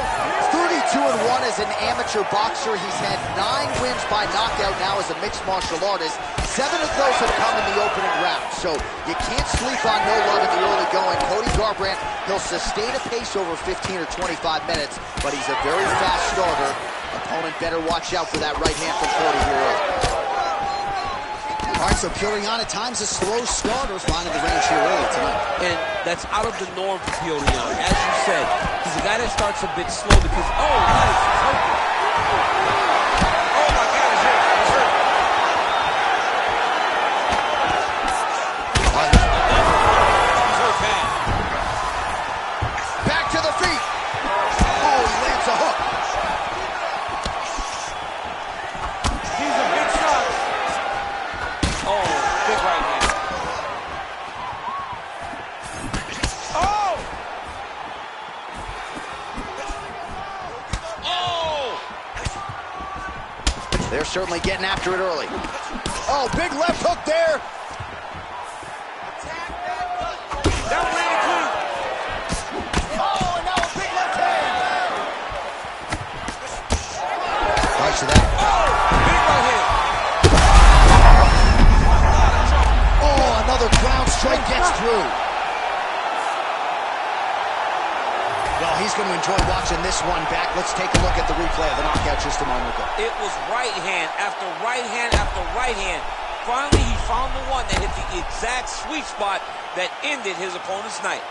32-1 as an amateur boxer. He's had 9 wins by knockout now as a mixed martial artist. 7 of those have come in the opening round. So you can't sleep on no love in the early going. Cody Garbrandt, he'll sustain a pace over 15 or 25 minutes, but he's a very fast starter. Opponent better watch out for that right hand from Cody here early. All right, so Petr Yan at times a slow starter finding the range here early tonight. And that's out of the norm for Petr Yan. As you said, he's a guy that starts a bit slow because, oh, nice, he's hurting. Oh, my God, he's hurt. He's hurt. He's hurt bad. Back to the feet. Oh, he lands a hook. He's a big shot. Oh, big right hand. Oh! Oh! They're certainly getting after it early. Oh, big left hook there. That one landed clean. Oh, and now a big left hand. All right, so that. Oh, big right hand. Oh, another ground strike gets through. Well, he's going to enjoy watching this one back. Let's take a look at the replay of the knockout just a moment ago. It was right hand after right hand after right hand. Finally, he found the one that hit the exact sweet spot that ended his opponent's night.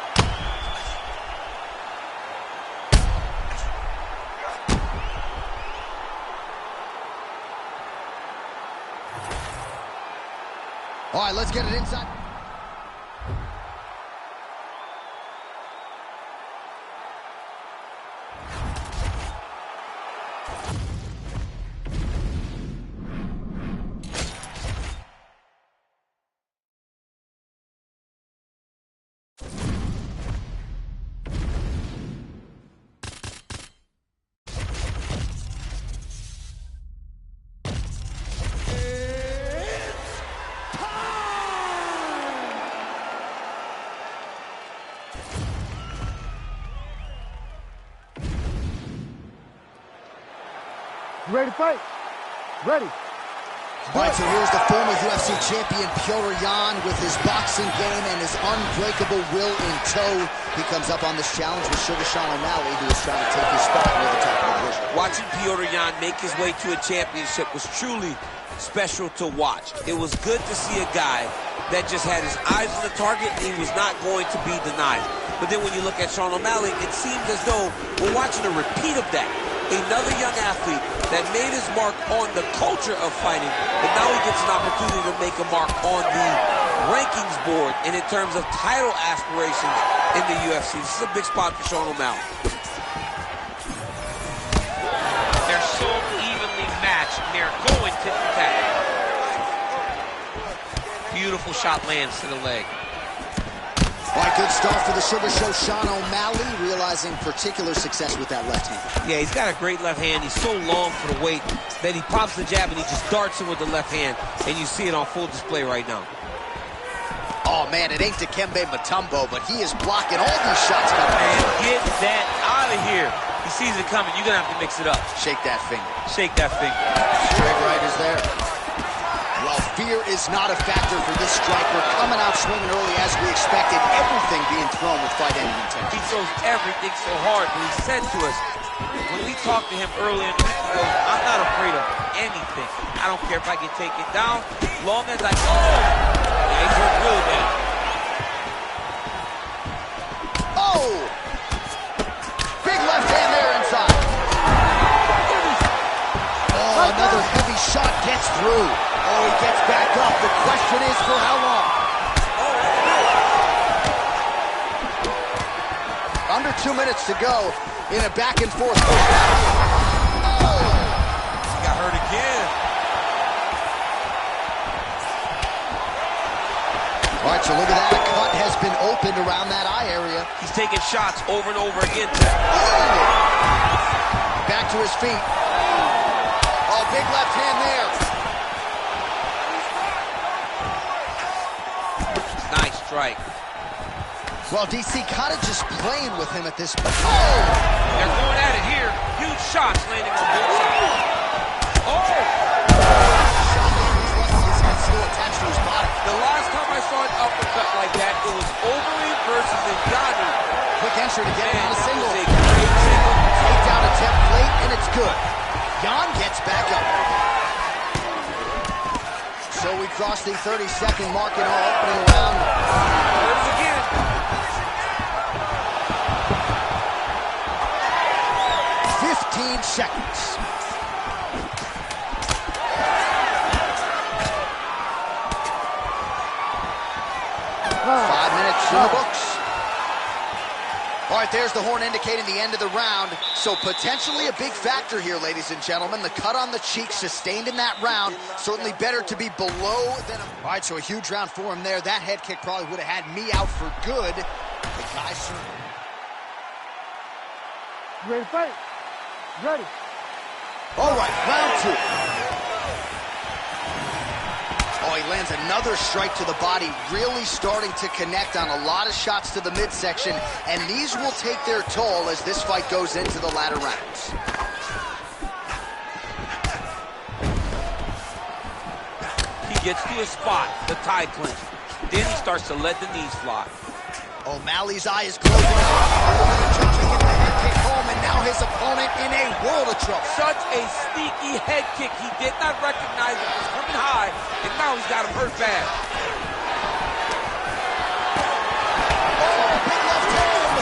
All right, let's get it inside. You ready to fight? Ready. All right, so here's the former UFC champion, Petr Yan, with his boxing game and his unbreakable will in tow. He comes up on this challenge with Sugar Sean O'Malley, who is trying to take his spot near the top of the division. Watching Petr Yan make his way to a championship was truly special to watch. It was good to see a guy that just had his eyes on the target and he was not going to be denied. But then when you look at Sean O'Malley, it seems as though we're watching a repeat of that. Another young athlete that made his mark on the culture of fighting, but now he gets an opportunity to make a mark on the rankings board and in terms of title aspirations in the UFC. This is a big spot for Sean O'Malley. They're so evenly matched, and they're going tit for tat. Beautiful shot lands to the leg. All right, good start for the Sugar Show. Sean O'Malley realizing particular success with that left hand. Yeah, he's got a great left hand. He's so long for the weight that he pops the jab and he just darts in with the left hand, and you see it on full display right now. Oh, man, it ain't Dikembe Mutombo, but he is blocking all these shots coming. Man, get that out of here. He sees it coming. You're going to have to mix it up. Shake that finger. Shake that finger. Straight right is there. Well, fear is not a factor for this striker. Coming out swinging early as we expected. Everything being thrown with fight-ending intent. He throws everything so hard, but he said to us, when we talked to him earlier in the week, he goes, I'm not afraid of anything. I don't care if I get taken down, long as I... Oh! Yeah, he's hurt really bad. Oh! Big left hand there inside. Oh, another heavy shot gets through. Oh, he gets back up. The question is for how long? Under 2 minutes to go in a back and forth. Oh! He got hurt again. All right, so look at that. A cut has been opened around that eye area. He's taking shots over and over again. Back to his feet. Oh, big left hand there. Nice strike. Well, DC kind of just playing with him at this point. Oh! They're going at it here. Huge shots landing on both sides. Oh! His head still attached to his body. The last time I saw an uppercut like that, it was Overeem versus Ngannou. Quick entry to get him on a That single. was a great single. Takedown attempt late, and it's good. Yan gets back up. So we cross the 30-second mark in our opening round. Hurts again. 15 seconds. In the books. All right, there's the horn indicating the end of the round. So potentially a big factor here, ladies and gentlemen. The cut on the cheek sustained in that round. Certainly better to be below than... All right, so a huge round for him there. That head kick probably would have had me out for good. The guy certainly... You ready to fight? Ready. All right, round two. Oh, he lands another strike to the body, really starting to connect on a lot of shots to the midsection, and these will take their toll as this fight goes into the latter rounds. He gets to a spot, the tie clinch. then he starts to let the knees fly. O'Malley's eye is closing up. Trying to get the head kick home, and now his opponent in a world of trouble. Such a sneaky head kick. He did not recognize it was coming high, and now he's got him hurt bad. Oh, big left hand.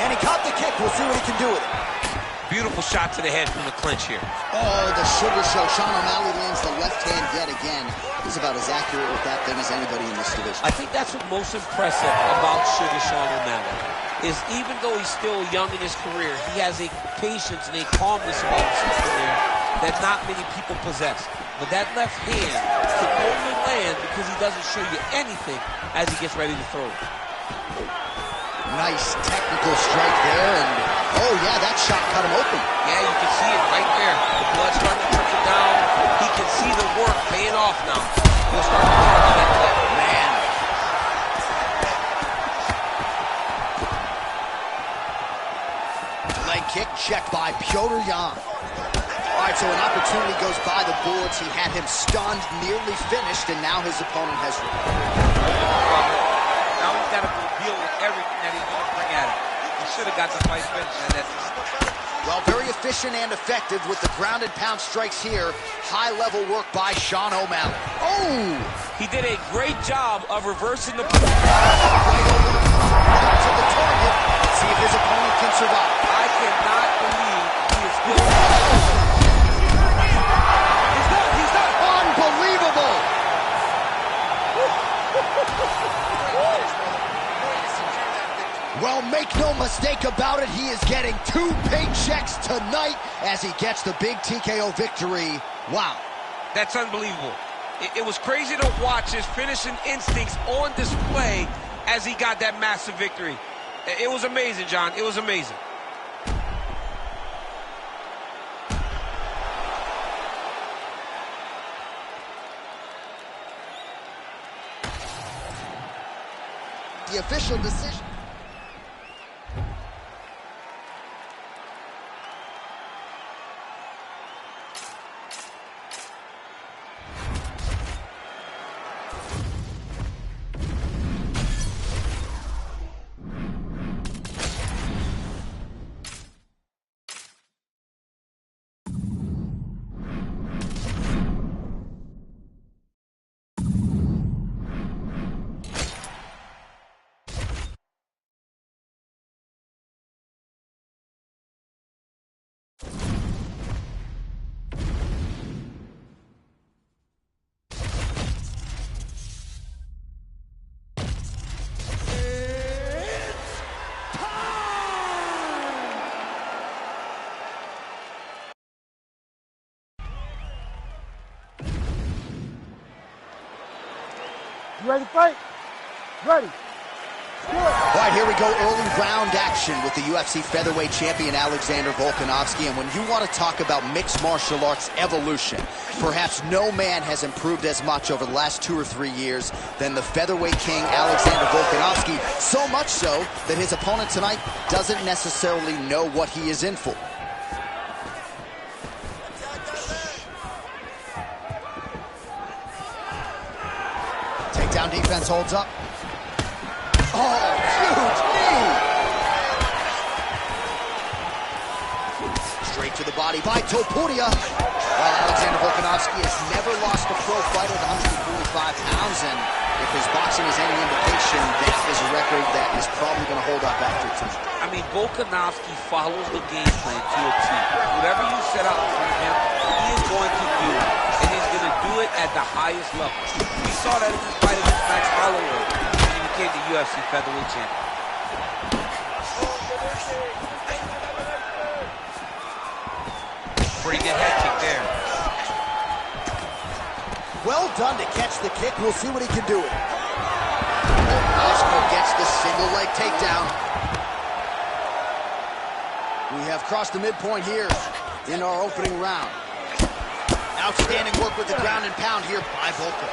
And he caught the kick. We'll see what he can do with it. Beautiful shot to the head from the clinch here. Oh, the sugar show. Sean O'Malley lands the left hand yet again. He's about as accurate with that thing as anybody in this division. I think that's what's most impressive about Sugar Sean O'Malley, is even though he's still young in his career, he has a patience and a calmness about himself in there that not many people possess. But that left hand can only land because he doesn't show you anything as he gets ready to throw it. Nice technical strike there, and oh yeah, that shot cut him open. Yeah, you can see it right there. The blood starting to trickle down. He can see the work paying off now. He'll start to work on that play. Man. Leg kick checked by Petr Yan. All right, so an opportunity goes by the boards. He had him stunned, nearly finished, and now his opponent has... Now he's got to go deal with everything that he's going to bring at him. He should have got the fight finished at that time. Well, very efficient and effective with the ground and pound strikes here. High-level work by Sean O'Malley. Oh! He did a great job of reversing the... Right over to the target. Let's see if his opponent can survive. I cannot believe he is still... He's not unbelievable! Well, make no mistake about it, he is getting 2 paychecks tonight as he gets the big TKO victory. Wow. That's unbelievable. It was crazy to watch his finishing instincts on display as he got that massive victory. It was amazing, John. It was amazing. The official decision. You ready to fight? Ready. All right, here we go. Early round action with the UFC featherweight champion Alexander Volkanovski. And when you want to talk about mixed martial arts evolution, perhaps no man has improved as much over the last 2 or 3 years than the featherweight king Alexander Volkanovski. So much so that his opponent tonight doesn't necessarily know what he is in for. Takedown defense holds up. Oh, huge knee! Straight to the body by Topuria. Well, Alexander Volkanovski has never lost a pro fighter at 145 pounds, and if his boxing is any indication, that is a record that is probably going to hold up after tonight. I mean, Volkanovski follows the game plan to a T. Whatever you set out for him, he is going to do it, and he's going to do it at the highest level. We saw that in his fight against Max Holloway when he became the UFC featherweight champion. Pretty good head kick there. Well done to catch the kick. We'll see what he can do with it. Volkanovski gets the single leg takedown. We have crossed the midpoint here in our opening round. Outstanding work with the ground and pound here by Volka.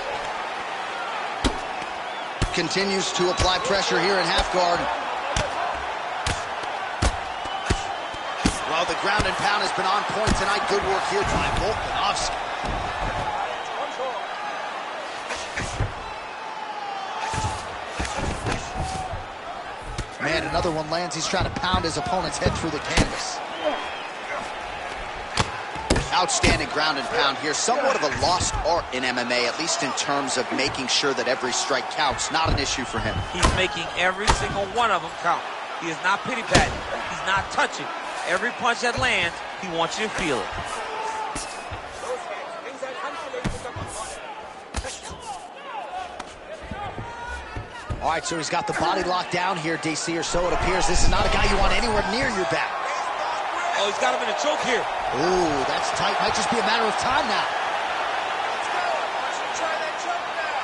Continues to apply pressure here in half guard. Well, the ground and pound has been on point tonight. Good work here by Volkanovski. Man, another one lands. He's trying to pound his opponent's head through the canvas. Outstanding ground and pound here. Somewhat of a lost art in MMA, at least in terms of making sure that every strike counts. Not an issue for him. He's making every single one of them count. He is not pity-patting. He's not touching. Every punch that lands, he wants you to feel it. All right, so he's got the body locked down here, DC, or so it appears. This is not a guy you want anywhere near your back. Oh, he's got him in a choke here. Ooh, that's tight. Might just be a matter of time now. Let's go. Why don't you try that choke now?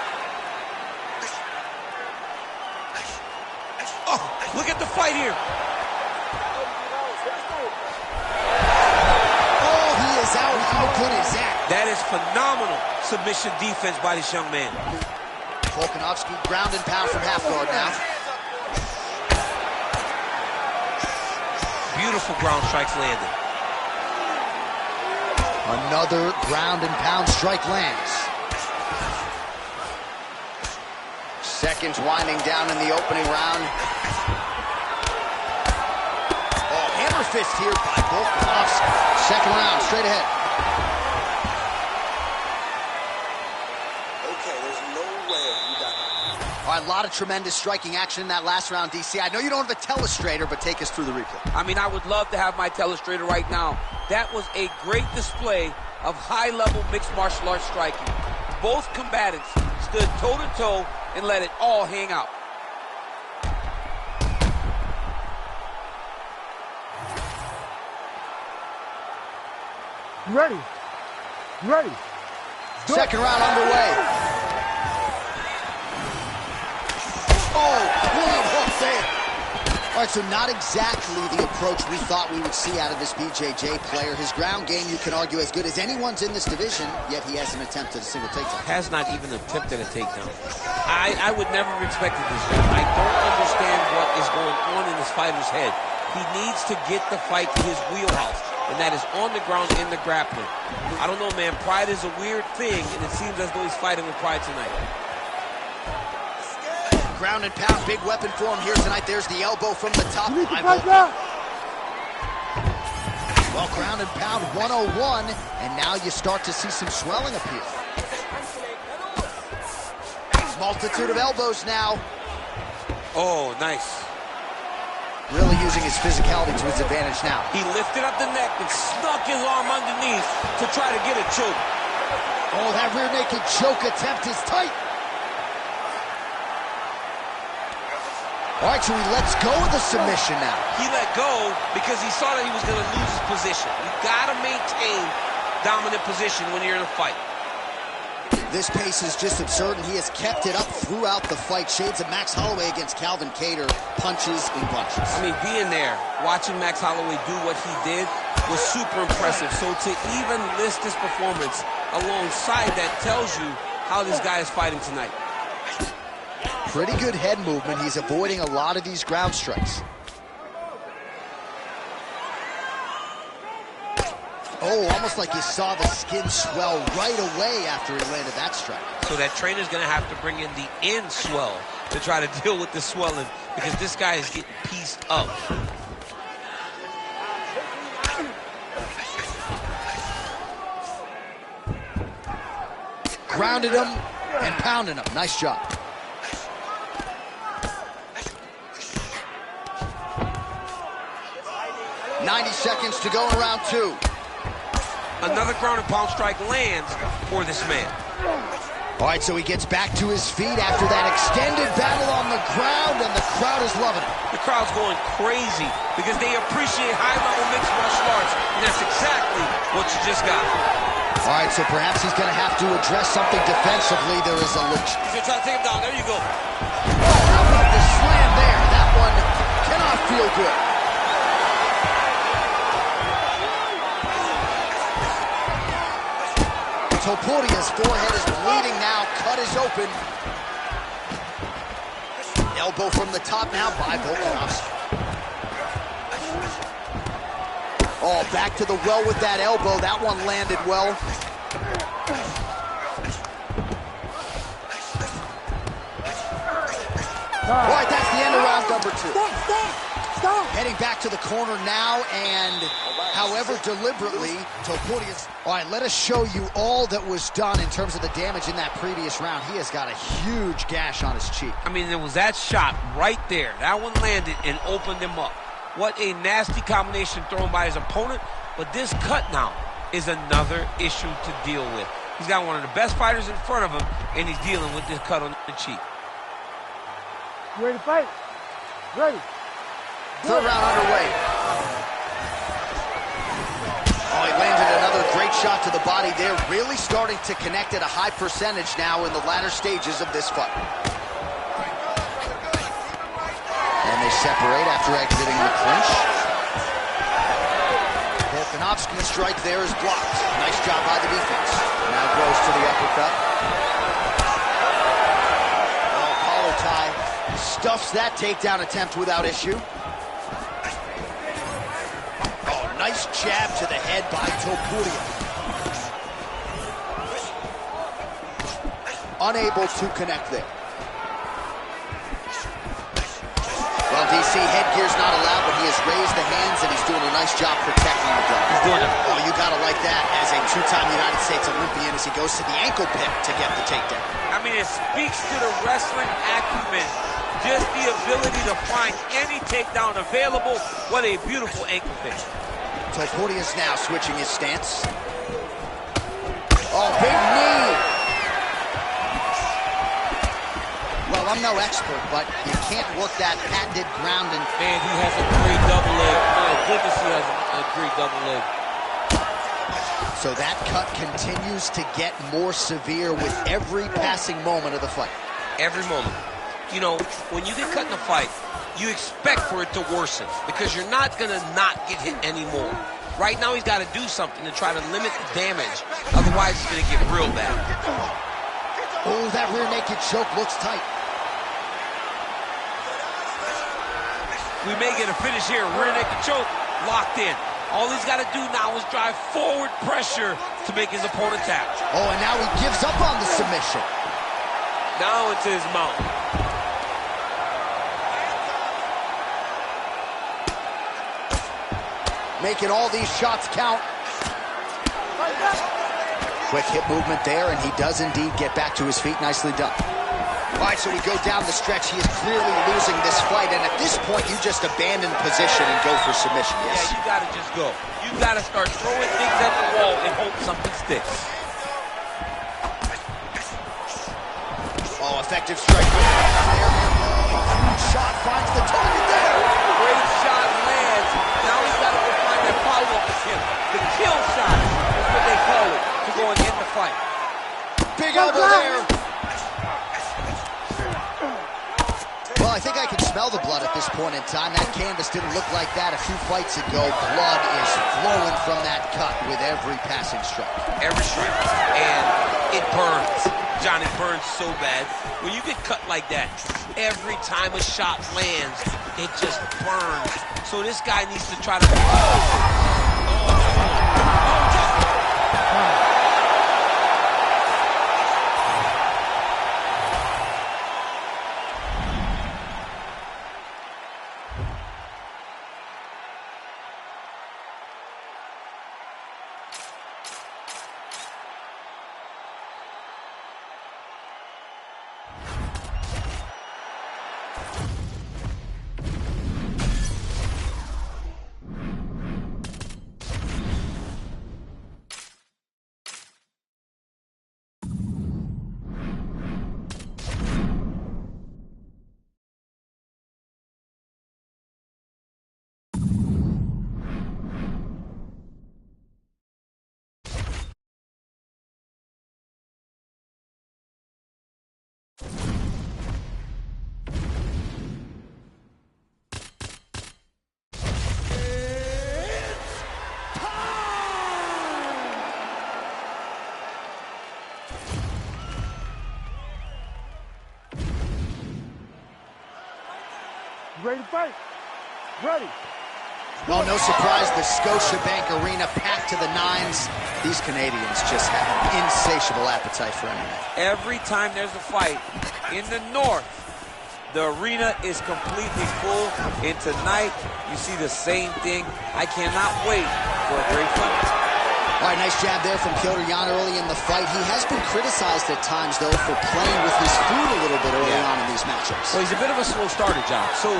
Oh, look at the fight here. Oh, he is out. How good is that? That is phenomenal submission defense by this young man. Volkanovski ground and pound from half guard now. Beautiful ground strikes landed. Another ground and pound strike lands. Seconds winding down in the opening round. Oh, hammer fist here by Volkanovski. Second round, straight ahead. Okay, there's no way you got that. All right, a lot of tremendous striking action in that last round, DC. I know you don't have a telestrator, but take us through the replay. I mean, I would love to have my telestrator right now. That was a great display of high-level mixed martial arts striking. Both combatants stood toe-to-toe and let it all hang out. You ready? You ready? Second round underway. Oh, William Hook there. All right, so not exactly the approach we thought we would see out of this BJJ player. His ground game, you can argue, as good as anyone's in this division, yet he hasn't attempted a single takedown. Has not even attempted a takedown. I would never have expected this. I don't understand what is going on in this fighter's head. He needs to get the fight to his wheelhouse, and that is on the ground in the grappling. I don't know, man. Pride is a weird thing, and it seems as though he's fighting with pride tonight. Ground and pound, big weapon for him here tonight. There's the elbow from the top. You need to fight that. Well, ground and pound 101, and now you start to see some swelling appear. Multitude of elbows now. Oh, nice. Really using his physicality to his advantage now. He lifted up the neck and snuck his arm underneath to try to get a choke. Oh, that rear naked choke attempt is tight. All right, so he lets go of the submission now. He let go because he saw that he was going to lose his position. You got to maintain dominant position when you're in a fight. This pace is just absurd, and he has kept it up throughout the fight. Shades of Max Holloway against Calvin Kattar, punches and bunches. I mean, being there, watching Max Holloway do what he did was super impressive. So to even list this performance alongside that tells you how this guy is fighting tonight. Pretty good head movement. He's avoiding a lot of these ground strikes. Oh, almost like you saw the skin swell right away after he landed that strike. So that trainer's going to have to bring in the end swell to try to deal with the swelling, because this guy is getting pieced up. Grounded him and pounded him. Nice job. .90 seconds to go in round two. Another ground and pound strike lands for this man. All right, so he gets back to his feet after that extended battle on the ground, and the crowd is loving it. The crowd's going crazy because they appreciate high-level mixed martial arts, and that's exactly what you just got. All right, so perhaps he's going to have to address something defensively. There is a look. He's going to try to take him down. There you go. Oh, how about the slam there? That one cannot feel good. Topuria's forehead is bleeding now. Cut is open. Elbow from the top now by Volkanovski. Oh, back to the well with that elbow. That one landed well. All right, that's the end of round round number 2. Stop. Heading back to the corner now, and however deliberately, Topuria. All right, let us show you all that was done in terms of the damage in that previous round. He has got a huge gash on his cheek. I mean, there was that shot right there. That one landed and opened him up. What a nasty combination thrown by his opponent. But this cut now is another issue to deal with. He's got one of the best fighters in front of him, and he's dealing with this cut on the cheek. You ready to fight? Ready. Third round underway. Oh, he landed another great shot to the body there. Really starting to connect at a high percentage now in the latter stages of this fight. And they separate after exiting the clinch. Volkanovski's strike there is blocked. Nice job by the defense. Now goes to the uppercut. Oh, collar tie. Stuffs that takedown attempt without issue. Oh, nice jab to the head by Topuria. Unable to connect there. Well, DC, headgear's not allowed, but he has raised the hands, and he's doing a nice job protecting the gun. He's doing it. Oh, you gotta like that as a two-time United States Olympian as he goes to the ankle pick to get the takedown. I mean, it speaks to the wrestling acumen. Just the ability to find any takedown available. What a beautiful ankle pick. Topuria's now switching his stance. Oh, big knee. Well, I'm no expert, but you can't work that patented ground and... Man, he has a great double leg. My goodness, he has a great double leg. So that cut continues to get more severe with every passing moment of the fight. Every moment. You know, when you get cut in a fight, you expect for it to worsen because you're not going to not get hit anymore. Right now, he's got to do something to try to limit the damage. Otherwise, it's going to get real bad. Oh, that rear naked choke looks tight. We may get a finish here. Rear naked choke locked in. All he's got to do now is drive forward pressure to make his opponent tap. Oh, and now he gives up on the submission. Now it's his mount. Making all these shots count. Quick hip movement there, and he does indeed get back to his feet. Nicely done. All right, so we go down the stretch. He is clearly losing this fight, and at this point, you just abandon position and go for submission, yes? Yeah, you got to just go. You got to start throwing things at the wall and hope something sticks. Oh, effective strike. Shot finds the target there. Great shot lands. Now he's got to go find that follow-up attempt. The kill shot is what they call it to go and end the fight. Big elbow there. Well, I think I can smell the blood at this point in time. That canvas didn't look like that a few fights ago. Blood is flowing from that cut with every passing strike. Every strike. And it burns. Johnny, burns so bad. When you get cut like that, every time a shot lands, it just burns. So this guy needs to try to... Ready to fight? Ready. Oh, no surprise, the Scotiabank Arena packed to the nines. These Canadians just have an insatiable appetite for MMA. Every time there's a fight in the north, The arena is completely full, and tonight you see the same thing. I cannot wait for a great fight. All right, nice jab there from Petr Yan early in the fight. He has been criticized at times, though, for playing with his food a little bit early on in these matchups. Well, he's a bit of a slow starter, John. So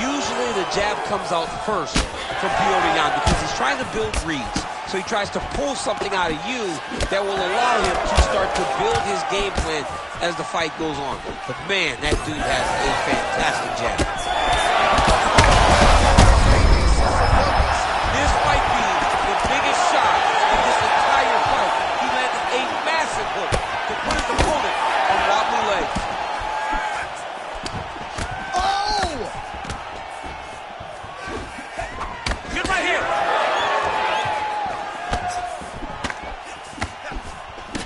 usually the jab comes out first from Petr Yan because he's trying to build reads. So he tries to pull something out of you that will allow him to start to build his game plan as the fight goes on. But man, that dude has a fantastic jab. This might be the biggest shot of this entire fight. He landed a massive hook to put his opponent on wobbly legs. Oh! Good right here.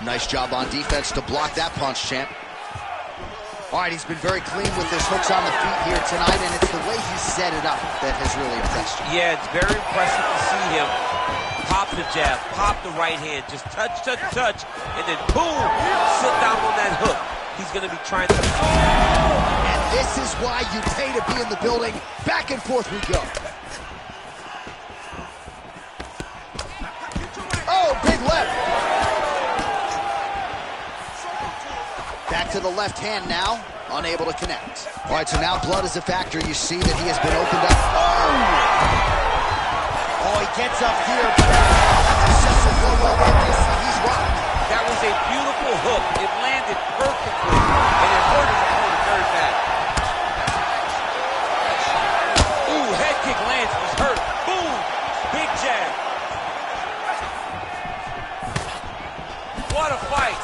Nice job on defense to block that punch, champ. All right, he's been very clean with his hooks on the feet here tonight, and it's the way he set it up that has really impressed you. Yeah, it's very impressive to see him pop the jab, pop the right hand, just touch, touch, touch, and then boom, sit down on that hook. He's going to be trying to... And this is why you pay to be in the building. Back and forth we go. Oh, big left. Back to the left hand now, unable to connect. All right, so now blood is a factor. You see that he has been opened up. Oh, he gets up here, but that's a successful blow right there. He's rocked. That was a beautiful hook. It landed perfectly, and it hurt his opponent very bad. Ooh, head kick lands, he's hurt. Boom, big jab. What a fight.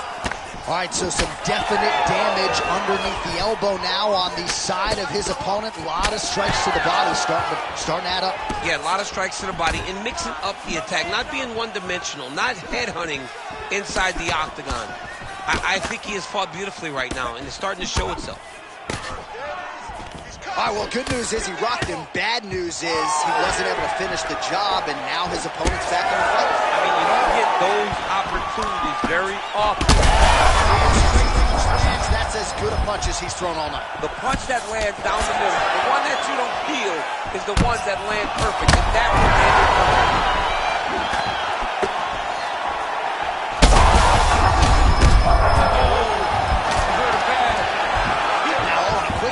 All right, so some definite damage underneath the elbow now on the side of his opponent. A lot of strikes to the body starting to add up. Yeah, a lot of strikes to the body and mixing up the attack, not being one-dimensional, not headhunting inside the octagon. I think he has fought beautifully right now, and it's starting to show itself. All right, well, good news is he rocked him. Bad news is he wasn't able to finish the job, and now his opponent's back in the fight. I mean, you don't get those opportunities very often. That's as good a punch as he's thrown all night. The punch that lands down the middle, the one that you don't feel, is the ones that land perfect, and that one landed perfect.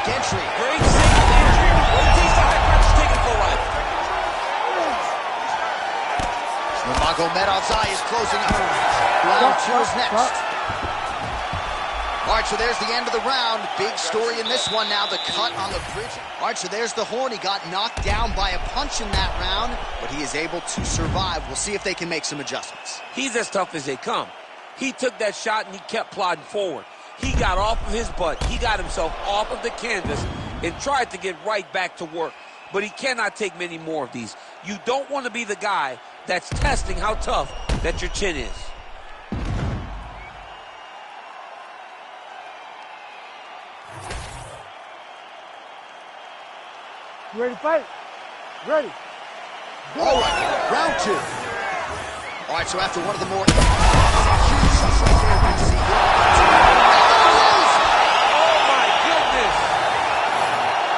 Entry. Great single entry. Rotation that punch taken for life. Nurmagomedov's eye is closing up. Round two is next. All right, so there's the end of the round. Big story in this one now, the cut on the bridge. All right, so there's the horn. He got knocked down by a punch in that round, but he is able to survive. We'll see if they can make some adjustments. He's as tough as they come. He took that shot and he kept plodding forward. He got off of his butt. He got himself off of the canvas and tried to get right back to work. But he cannot take many more of these. You don't want to be the guy that's testing how tough that your chin is. You ready to fight? Ready. All right, round two. All right, so after one of the more huge shots right there, we see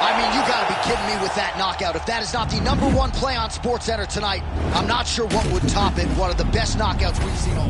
I mean, you got to be kidding me with that knockout. If that is not the #1 play on SportsCenter tonight, I'm not sure what would top it. One of the best knockouts we've seen all.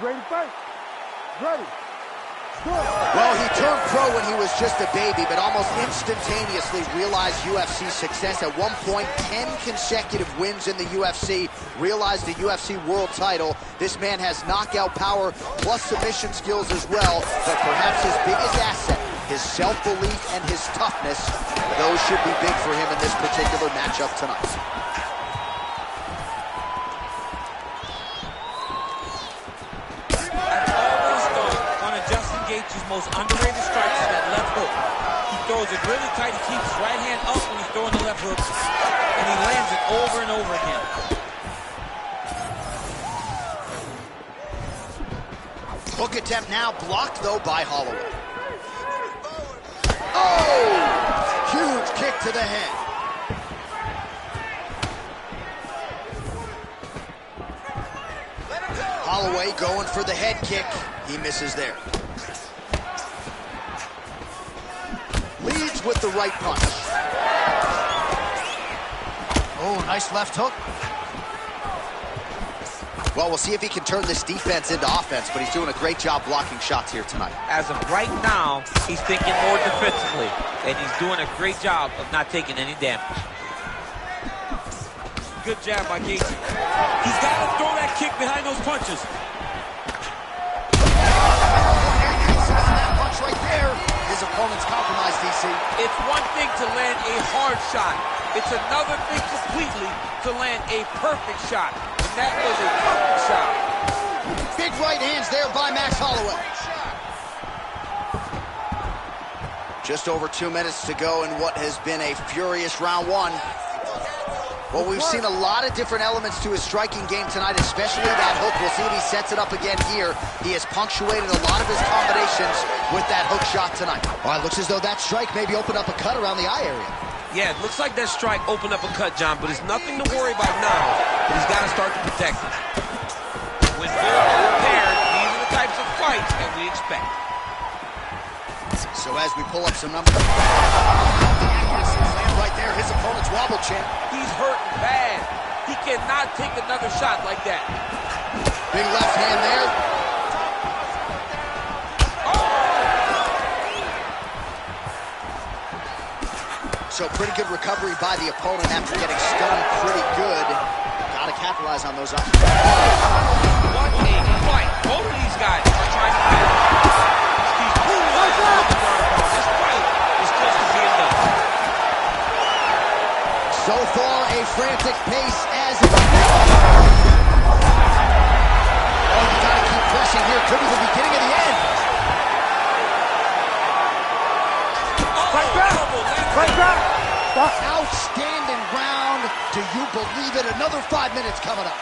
ready to fight? Ready. Well, he turned pro when he was just a baby, but almost instantaneously realized UFC success. At one point, 10 consecutive wins in the UFC, realized the UFC world title. This man has knockout power plus submission skills as well, but perhaps his biggest asset, his self-belief and his toughness, those should be big for him in this particular matchup tonight. Most underrated strikes is that left hook. He throws it really tight. He keeps his right hand up when he's throwing the left hook, and he lands it over and over again. Hook attempt now blocked, though, by Holloway. Oh! Huge kick to the head. Holloway going for the head kick. He misses there. Leads with the right punch. Oh, nice left hook. Well, we'll see if he can turn this defense into offense, but he's doing a great job blocking shots here tonight. As of right now, he's thinking more defensively, and he's doing a great job of not taking any damage. Good jab by Gaethje. He's got to throw that kick behind those punches. That punch right there. His opponent's compromised, DC. It's one thing to land a hard shot. It's another thing completely to land a perfect shot. And that was a perfect shot. Big right hands there by Max Holloway. Just over 2 minutes to go in what has been a furious round one. Well, we've seen a lot of different elements to his striking game tonight, especially that hook. We'll see if he sets it up again here. He has punctuated a lot of his combinations with that hook shot tonight. Well, it looks as though that strike maybe opened up a cut around the eye area. Yeah, it looks like that strike opened up a cut, John, but it's nothing to worry about now. But he's got to start to protect it. When both are paired, these are the types of fights that we expect. So as we pull up some numbers, right there, his opponent's wobble champ. He's hurting bad. He cannot take another shot like that. Big left hand there. So pretty good recovery by the opponent after getting stunned pretty good. Got to capitalize on those options. What a fight. Both of these guys are trying to get He's brutalizing on the ground. This fight is close to being done. So far, a frantic pace as... Oh, you got to keep pressing here. Could be the beginning of the end. Fight back! Fight back! Stop. Outstanding round. Do you believe it? Another 5 minutes coming up.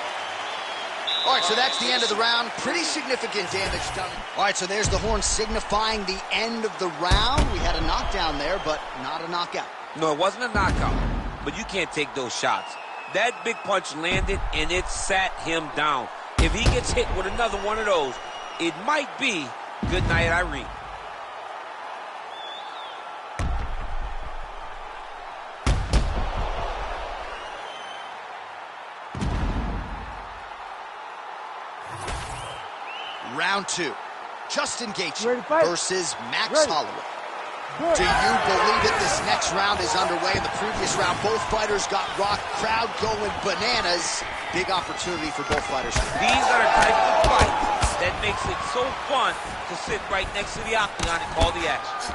All right, so that's the end of the round. Pretty significant damage done. All right, so there's the horn signifying the end of the round. We had a knockdown there, but not a knockout. No, it wasn't a knockout, but you can't take those shots. That big punch landed, and it sat him down. If he gets hit with another one of those, it might be good night, Irene. Round two, Justin Gaethje versus Max Holloway. Good. Do you believe it? This next round is underway. In the previous round, both fighters got rocked. Crowd going bananas. Big opportunity for both fighters. These are the types of fights that makes it so fun to sit right next to the octagon and call the action.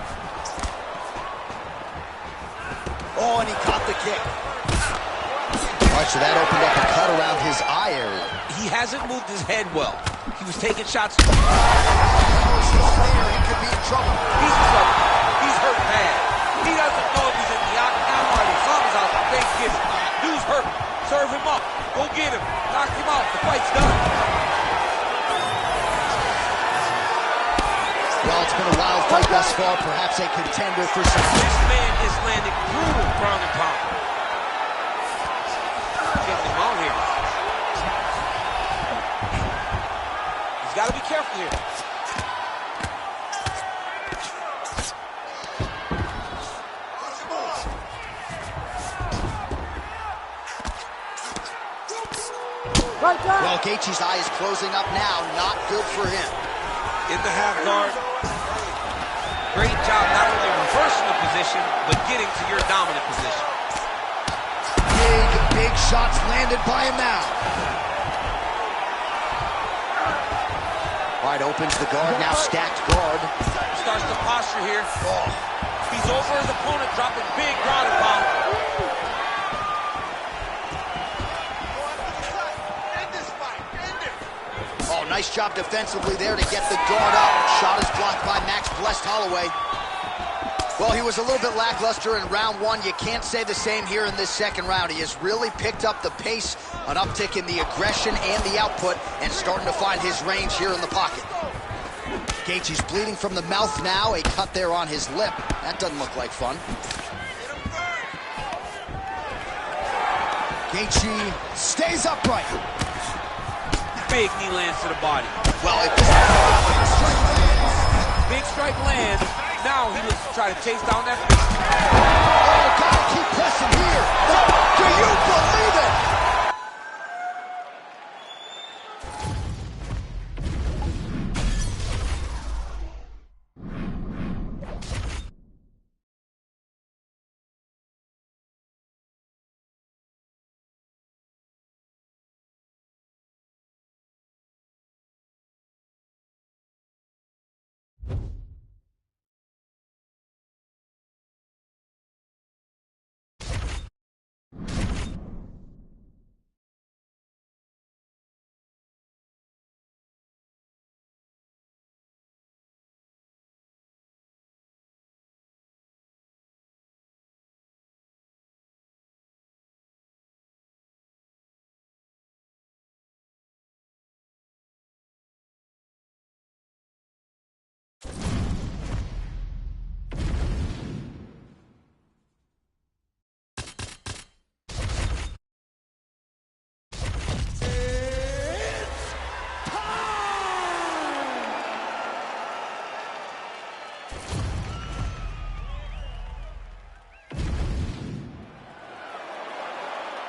Oh, and he caught the kick. All right, so that opened up a cut around his eye area. He hasn't moved his head well. He was taking shots. Oh, he's still there. He could be in trouble. He's in trouble. He's hurt bad. He doesn't know if he's in the octagon or the farmer's house for Thanksgiving. Dude's hurt. Serve him up. Go get him. Knock him out. The fight's done. Well, it's been a wild fight thus far. Perhaps a contender for some... This man is landing brutal ground and pound. Getting him out here. He's got to be careful here. Right there. Well, Gaethje's eye is closing up now. Not good for him. In the half guard. Great job not only reversing the position, but getting to your dominant position. Big shots landed by him now. Wide opens the guard, now stacked guard. Starts the posture here. He's over his opponent, dropping big ground and pound. End this fight. End it. Oh, nice job defensively there to get the guard up. Shot is blocked by Max Blessed Holloway. Well, he was a little bit lackluster in round one. You can't say the same here in this second round. He has really picked up the pace, an uptick in the aggression and the output, and starting to find his range here in the pocket. Gaethje's bleeding from the mouth now, a cut there on his lip. That doesn't look like fun. Gaethje stays upright. Big knee lands to the body. Well, if this Big strike lands. Now he looks to try to chase down that finish. oh, gotta keep pressing here. Do you believe it?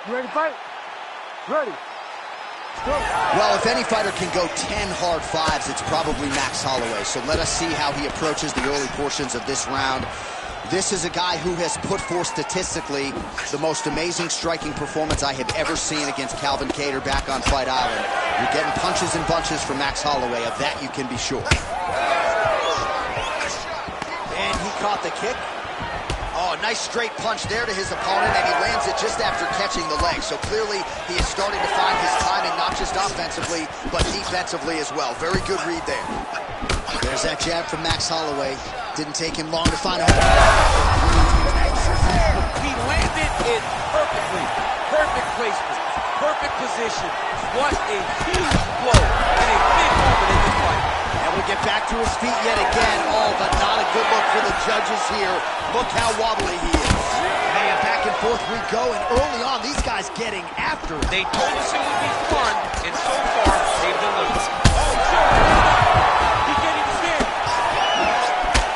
You ready to fight? Ready. Go. Well, if any fighter can go 10 hard fives, it's probably Max Holloway. So let us see how he approaches the early portions of this round. This is a guy who has put forth statistically the most amazing striking performance I have ever seen against Calvin Kattar back on Fight Island. You're getting punches and bunches from Max Holloway. Of that you can be sure. And he caught the kick. Oh, a nice straight punch there to his opponent, and he lands it just after catching the leg. So clearly he is starting to find his timing, not just offensively, but defensively as well. Very good read there. There's that jab from Max Holloway. Didn't take him long to find a home. He landed it perfectly. Perfect placement. Perfect position. What a huge blow and a big moment in this fight. And we'll get back to his feet yet again. Oh, but not a good look for the judges here. Look how wobbly he is. Man, back and forth we go, and early on, these guys getting after it. They told us it would be fun, and so far, they've delivered. Oh, shit. He can't even stand.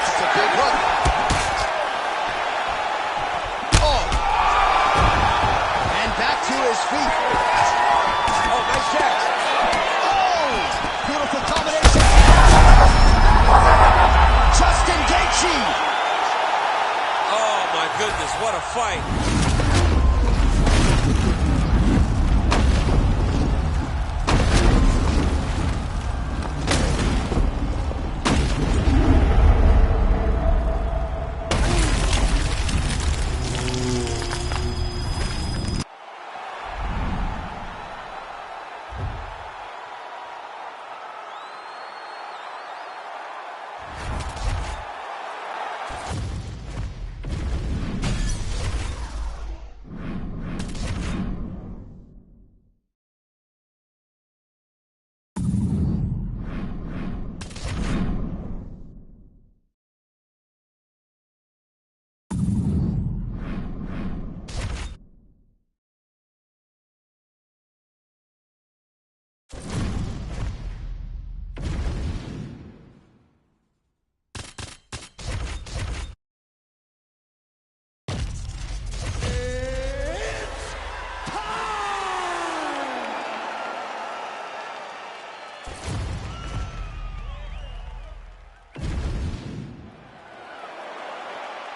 It's a big hook. Oh. And back to his feet. Oh, nice jab. Oh, beautiful combination. Justin Gaethje. Oh, my goodness, what a fight.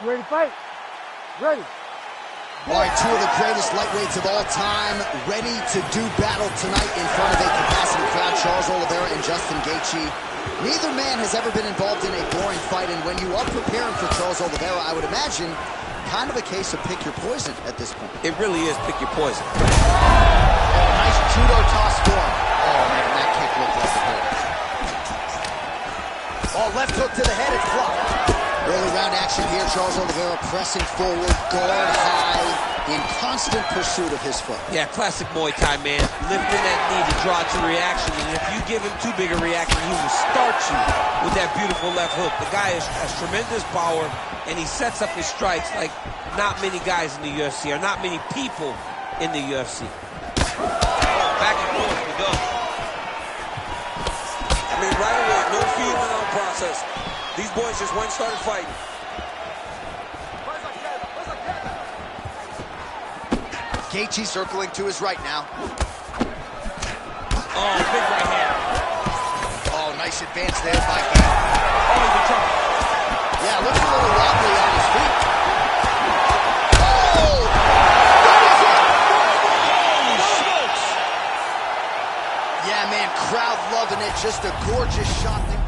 You ready to fight? Ready. All right, two of the greatest lightweights of all time ready to do battle tonight in front of a capacity crowd. Charles Oliveira and Justin Gaethje. Neither man has ever been involved in a boring fight, and when you are preparing for Charles Oliveira, I would imagine kind of a case of pick your poison at this point. It really is pick your poison. Nice judo toss for him. Oh, man, that kick looked like a hole. Oh, left hook to the head, it's blocked. Early round action here. Charles Oliveira pressing forward, guard high, in constant pursuit of his foot. Yeah, classic Muay Thai, man. Lifting that knee to draw to the reaction, and if you give him too big a reaction, he will start you with that beautiful left hook. The guy has tremendous power, and he sets up his strikes like not many guys in the UFC, or not many people in the UFC. Back and forth we go. I mean, right away, no feeling on process. These boys just went and started fighting. Gaethje circling to his right now. Oh, big right hand. Oh, nice advance there by Gaethje. Oh, he's in trouble. Yeah, looks a little wobbly on his feet. Oh! Holy smokes! Yeah, man, crowd loving it. Just a gorgeous shot there.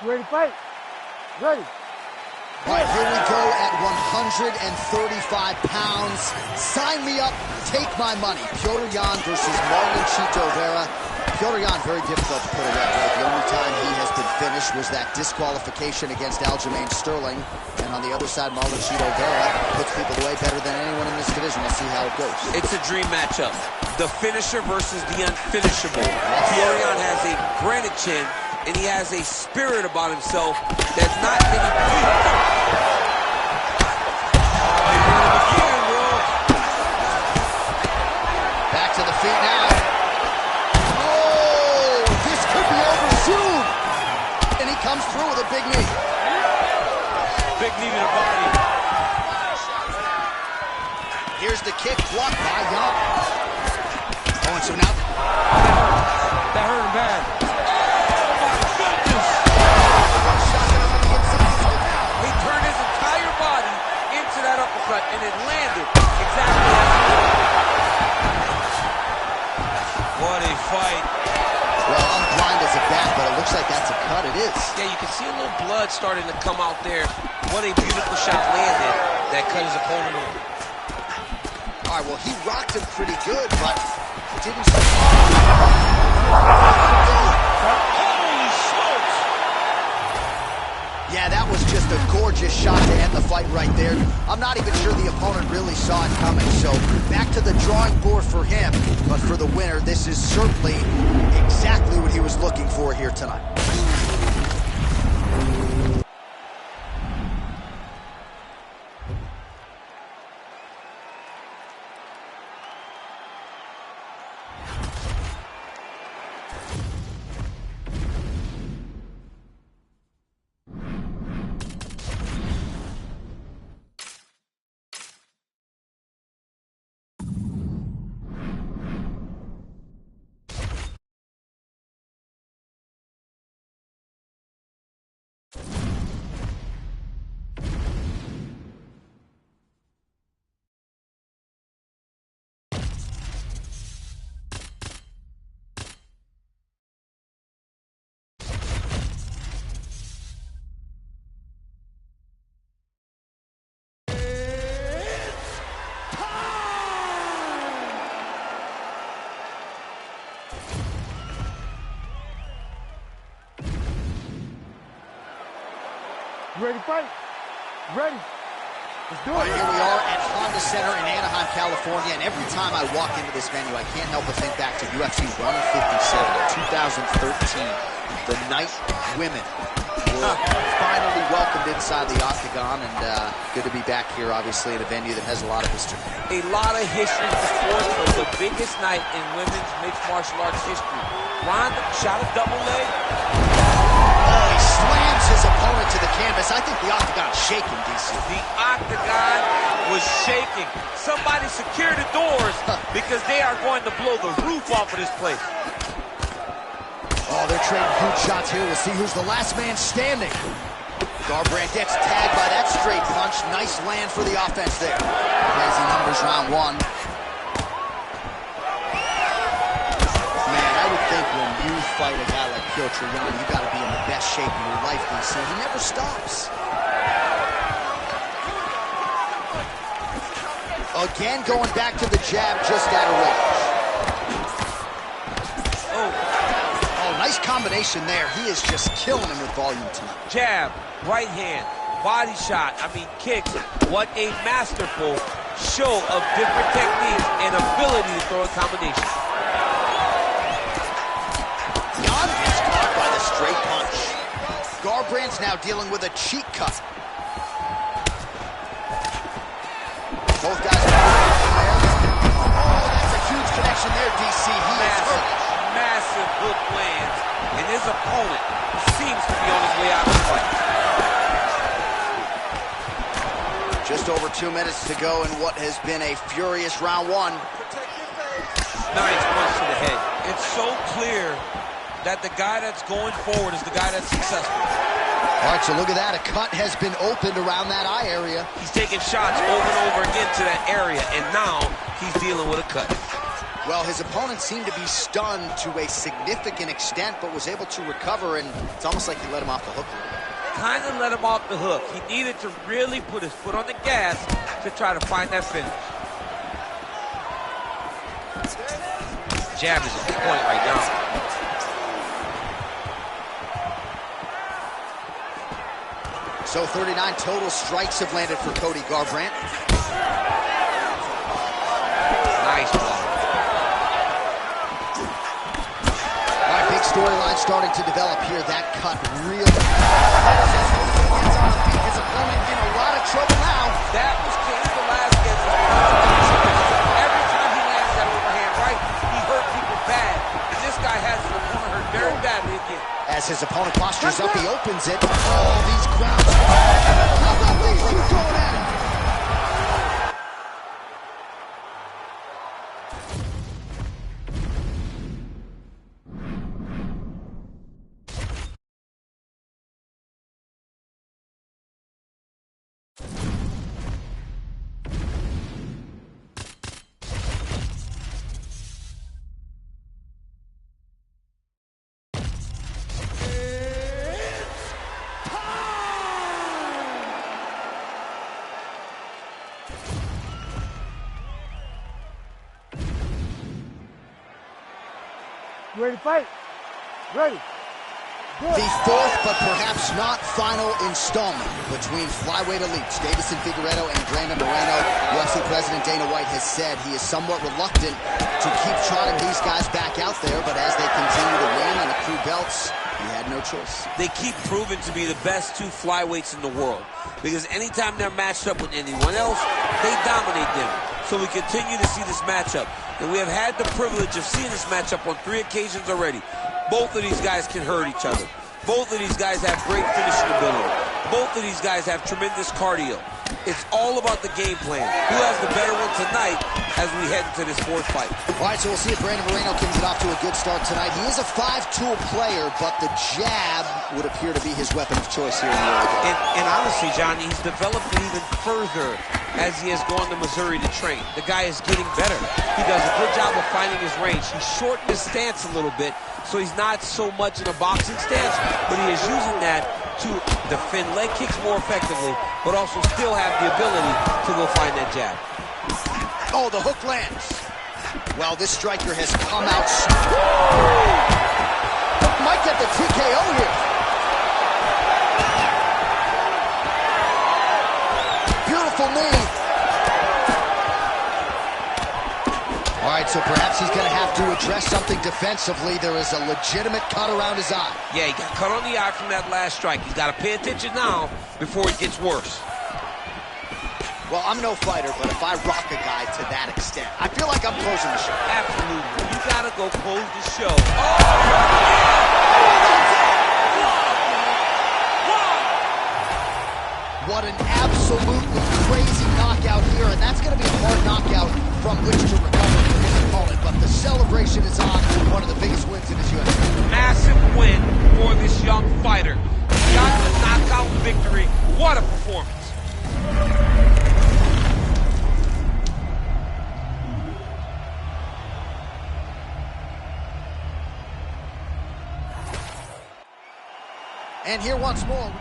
You ready to fight? Ready. All right, here we go at 135 pounds. Sign me up, take my money. Petr Yan versus Marlon Chito Vera. Petr Yan, very difficult to put away, right? The only time he has been finished was that disqualification against Aljamain Sterling. And on the other side, Marlon Chito Vera puts people away better than anyone in this division. Let's see how it goes. It's a dream matchup. The finisher versus the unfinishable. Petr Yan has a granite chin, and he has a spirit about himself that's not many people. Back to the feet now. Oh, this could be over soon. And he comes through with a big knee. Big knee to the body. Here's the kick blocked by Yan. Oh, and so now That hurt him bad. He turned his entire body into that uppercut, and it landed exactly as he wanted. What a fight. well, I'm blind as a bat, but it looks like that's a cut. It is. Yeah, you can see a little blood starting to come out there. What a beautiful shot landed that cut his opponent open. All right, well, he rocked him pretty good, but didn't. Holy smokes! Yeah, that was just a gorgeous shot to end the fight right there. I'm not even sure the opponent really saw it coming, so back to the drawing board for him. But for the winner, this is certainly exactly what he was looking for here tonight. You ready to fight? Ready. Let's do All it. right, here we are at Honda Center in Anaheim, California, and every time I walk into this venue, I can't help but think back to UFC 157 in 2013. The night women were finally welcomed inside the Octagon, and good to be back here, obviously, in a venue that has a lot of history. A lot of history for sports, but the biggest night in women's mixed martial arts history. Ronda shot a double leg. Oh, he slams his opponent to the canvas. I think the Octagon's shaking, DC. The Octagon was shaking. Somebody secure the doors because they are going to blow the roof off of this place. Oh, they're trading huge shots here. We'll see who's the last man standing. Garbrandt gets tagged by that straight punch. Nice land for the offense there. Crazy numbers, round one. Man, I would think when you fight a guy like Piotr Yan, you got to be in the best shape of your life, DC. He never stops. Again, going back to the jab, just out of range. Nice combination there. He is just killing him with volume tonight. Jab, right hand, body shot, kicks. What a masterful show of different techniques and ability to throw a combination. Yan gets caught by the straight punch. Garbrandt's now dealing with a cheek cut. Both guys are there. Oh, that's a huge connection there, DC. He is hurt. Massive hook lands, and his opponent seems to be on his way out of the fight. Just over 2 minutes to go in what has been a furious round one. Nice punch to the head. It's so clear that the guy that's going forward is the guy that's successful. All right, so look at that. A cut has been opened around that eye area. He's taking shots over and over again to that area, and now he's dealing with a cut. Well, his opponent seemed to be stunned to a significant extent, but was able to recover, and it's almost like he let him off the hook. Kind of let him off the hook. He needed to really put his foot on the gas to try to find that finish. Jab is at the point right now. So 39 total strikes have landed for Cody Garbrandt. Nice block. Storyline starting to develop here. That cut really... His opponent in a lot of trouble now. That was Cain Velasquez. Every time he lands that overhand right, he hurt people bad. And this guy has his opponent hurt very badly again. As his opponent postures up, he opens it. Oh, these crowds. How about these two going at it? You ready to fight? Ready. Good. The fourth, but perhaps not final installment between flyweight elites Davison Figueiredo and Brandon Moreno. UFC President Dana White has said he is somewhat reluctant to keep trotting these guys back out there, but as they continue to win and accrue belts, he had no choice. They keep proving to be the best two flyweights in the world because anytime they're matched up with anyone else, they dominate them. So we continue to see this matchup. And we have had the privilege of seeing this matchup on 3 occasions already. Both of these guys can hurt each other. Both of these guys have great finishing ability. Both of these guys have tremendous cardio. It's all about the game plan. Who has the better one tonight as we head into this fourth fight? All right, so we'll see if Brandon Moreno can get off to a good start tonight. He is a 5-tool player, but the jab would appear to be his weapon of choice here in the early game. And honestly, Johnny, he's developed it even further as he has gone to Missouri to train. The guy is getting better. He does a good job of finding his range. He shortened his stance a little bit, so he's not so much in a boxing stance, but he is using that to defend leg kicks more effectively, but also still have the ability to go find that jab. Oh, the hook lands. Well, this striker has come out. Might get the TKO here. Beautiful powerful knee. All right, so perhaps he's going to have to address something defensively. There is a legitimate cut around his eye. Yeah, he got cut on the eye from that last strike. He's got to pay attention now before it gets worse. Well, I'm no fighter, but if I rock a guy to that extent, I feel like I'm closing the show. Absolutely. You got to go close the show. What an absolutely crazy knockout here, and that's going to be a hard knockout from which to recover for his opponent, but the celebration is on. One of the biggest wins in his UFC. Massive win for this young fighter. He got the knockout victory. What a performance. And here once more.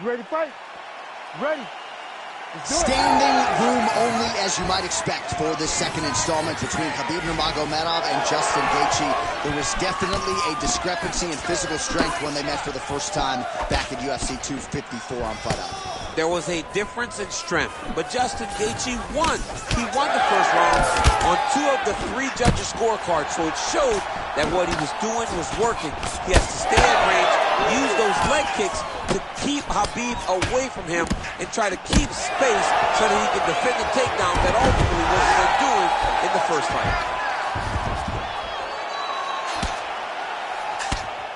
You ready to fight? Ready. Let's do it. Standing room only, as you might expect, for this second installment between Khabib Nurmagomedov and Justin Gaethje. There was definitely a discrepancy in physical strength when they met for the first time back at UFC 254 on Fight Out. There was a difference in strength, but Justin Gaethje won. He won the first round on 2 of the 3 judges' scorecards, so it showed that what he was doing was working. He has to stay at range, use those leg kicks to keep Khabib away from him and try to keep space so that he can defend the takedown that ultimately was doing in the first fight.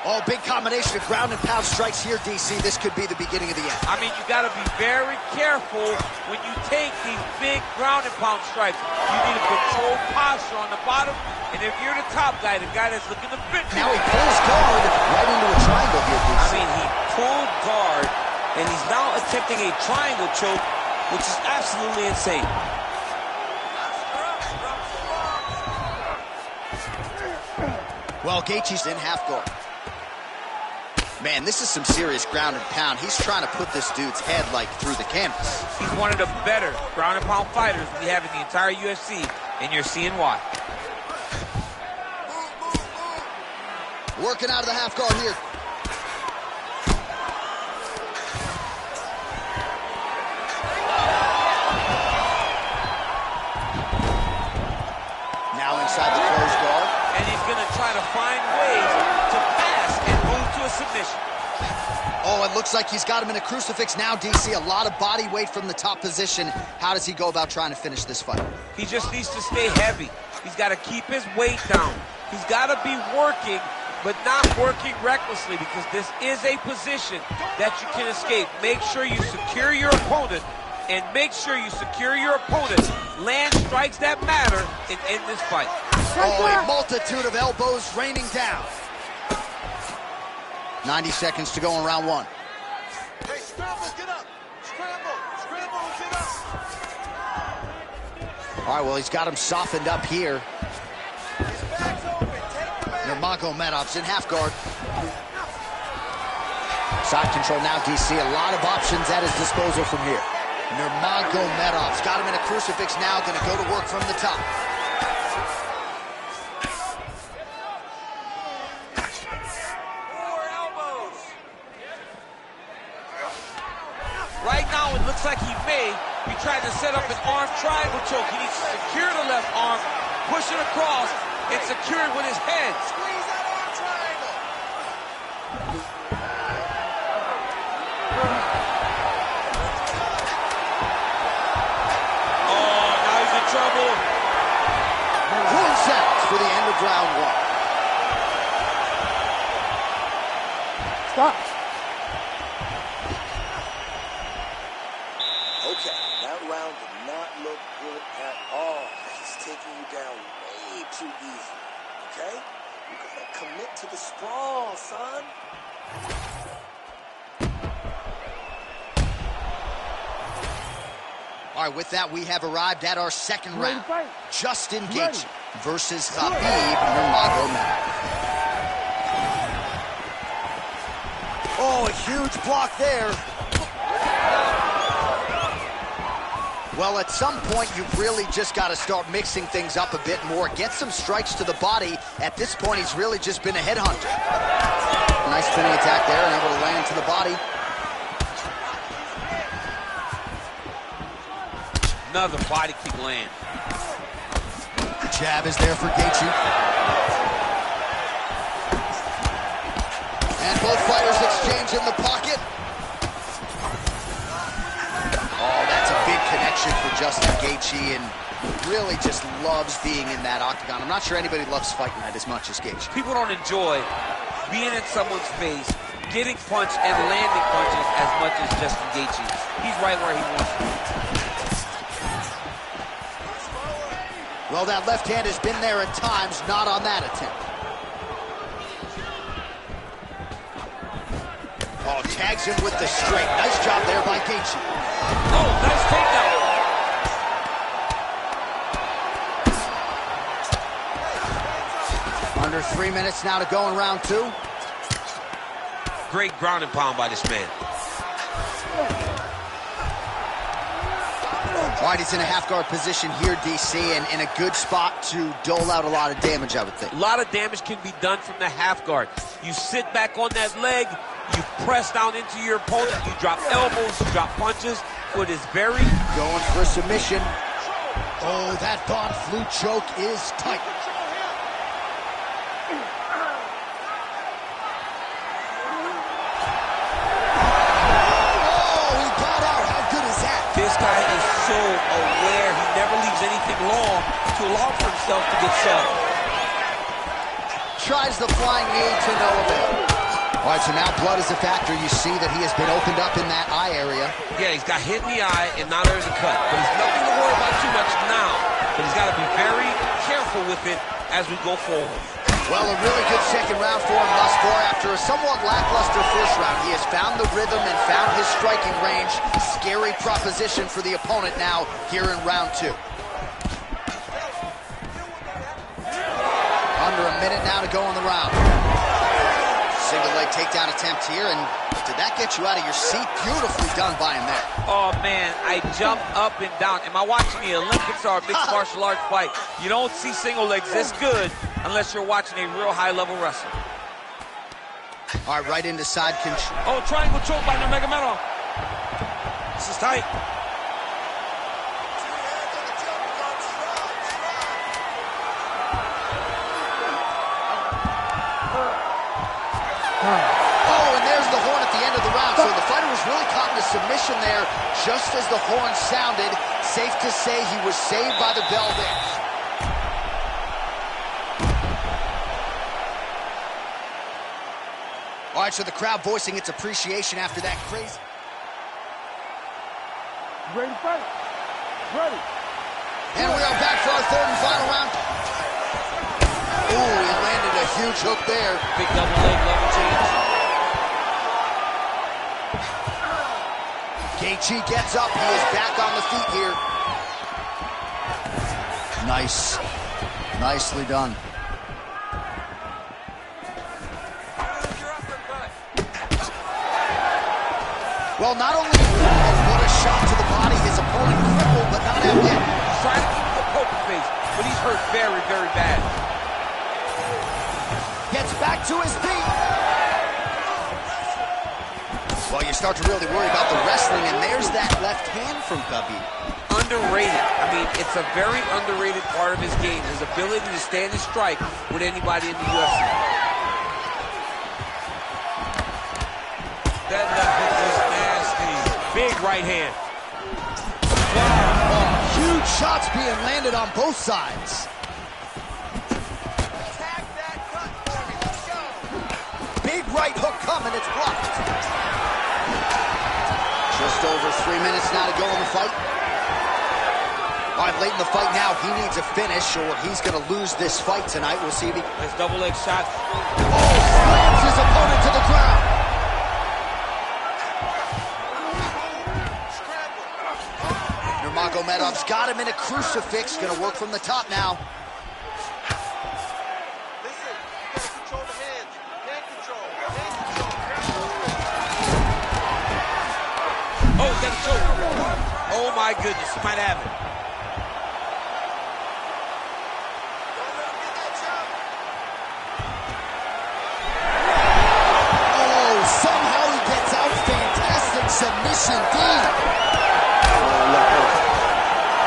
Oh, big combination of ground and pound strikes here, DC. This could be the beginning of the end. I mean, you got to be very careful when you take these big ground and pound strikes. You need a controlled posture on the bottom, and if you're the top guy, the guy that's looking to finish. Now he pulls guard right into a triangle here, DC. I mean, he pulled guard, and he's now attempting a triangle choke, which is absolutely insane. Well, Gaethje's in half guard. Man, this is some serious ground and pound. He's trying to put this dude's head, like, through the canvas. He's one of the better ground and pound fighters we have in the entire UFC, and you're seeing why. Working out of the half guard here. Now inside the closed guard. And he's going to try to find ways to pass and move to a submission. Oh, it looks like he's got him in a crucifix now, DC. A lot of body weight from the top position. How does he go about trying to finish this fight? He just needs to stay heavy. He's got to keep his weight down. He's got to be working, but not working recklessly, because this is a position that you can escape. Make sure you secure your opponent, and make sure you secure your opponent, land strikes that matter, and end this fight. Oh, a multitude of elbows raining down. 90 seconds to go in round 1. Hey, scramble, get up. Scramble, scramble, get up. All right, well, he's got him softened up here. His back's open. Take the back. Nurmagomedov's in half guard. Side control now, DC. A lot of options at his disposal from here. Nurmagomedov's got him in a crucifix now. Going to go to work from the top. Right now, it looks like he may be trying to set up an arm triangle choke. He needs to secure the left arm, push it across, and secure it with his head. Squeeze that arm triangle. round one. Stop. Okay, that round did not look good at all. He's taking you down way too easy. Okay? You gotta commit to the sprawl, son. All right, with that, we have arrived at our second round. Justin Gaethje versus Khabib Nurmagomedov. Oh, a huge block there. Well, at some point, you've really just got to start mixing things up a bit more. Get some strikes to the body. At this point, he's really just been a headhunter. Nice spinning attack there, and able to land to the body. Another body kick land. The jab is there for Gaethje. And both fighters exchange in the pocket. Oh, that's a big connection for Justin Gaethje, and really just loves being in that octagon. I'm not sure anybody loves fighting that as much as Gaethje. People don't enjoy being in someone's face, getting punched and landing punches as much as Justin Gaethje. He's right where he wants to be. Well, that left hand has been there at times, not on that attempt. Oh, tags him with the straight. Nice job there by Gaethje. Oh, nice takedown. Under 3 minutes now to go in round two. Great ground and pound by this man. All right, he's in a half-guard position here, DC, and in a good spot to dole out a lot of damage, I would think. A lot of damage can be done from the half guard. You sit back on that leg, you press down into your opponent, you drop elbows, you drop punches. Foot is very... Going for a submission. Oh, that Von Flue choke is tight. Oh, he got out. How good is that? This guy is so aware. He never leaves anything long to allow for himself to get shoved. Tries the flying knee to no avail. All right, so now blood is a factor. You see that he has been opened up in that eye area. Yeah, he's got hit in the eye, and now there's a cut. But he's nothing to worry about too much now. But he's got to be very careful with it as we go forward. Well, a really good second round for him thus far. After a somewhat lackluster first round, he has found the rhythm and found his striking range. Scary proposition for the opponent now here in round two. Under a minute now to go in the round. Single leg takedown attempt here, and did that get you out of your seat? Beautifully done by him there. Oh, man, I jumped up and down. Am I watching the Olympics or a mixed martial arts fight? You don't see single legs this good unless you're watching a real high-level wrestler. All right, right into side control. Oh, triangle choke by Nurmagomedov. This is tight. Oh, and there's the horn at the end of the round. So the fighter was really caught in a submission there just as the horn sounded. Safe to say he was saved by the bell there. All right, so the crowd voicing its appreciation after that crazy. Ready to fight? Ready. And we are back for our third and final round. Ooh, he landed a huge hook there. Big double leg level change. Gaethje gets up. He is back on the feet here. Nice. Nicely done. Well, not only what a shot to the body, his opponent crippled, but not out yet. He's trying to keep him a poker face, but he's hurt very, very bad. Gets back to his feet. Well, you start to really worry about the wrestling, and there's that left hand from Khabib. Underrated. I mean, it's a very underrated part of his game, his ability to stand and strike with anybody in the UFC. That left hook was nasty. Big right hand. Wow. Huge shots being landed on both sides. big right hook coming. It's blocked. Just over 3 minutes now to go in the fight. All right, late in the fight now, he needs a finish or he's going to lose this fight tonight. We'll see if he... Nice double leg shot. Oh, slams his opponent to the ground. Nurmagomedov's got him in a crucifix. Going to work from the top now. Listen, you gotta control the hands. Hand control. Hand control. Oh, got a choke. Oh, my goodness. He might have it. Submission D. All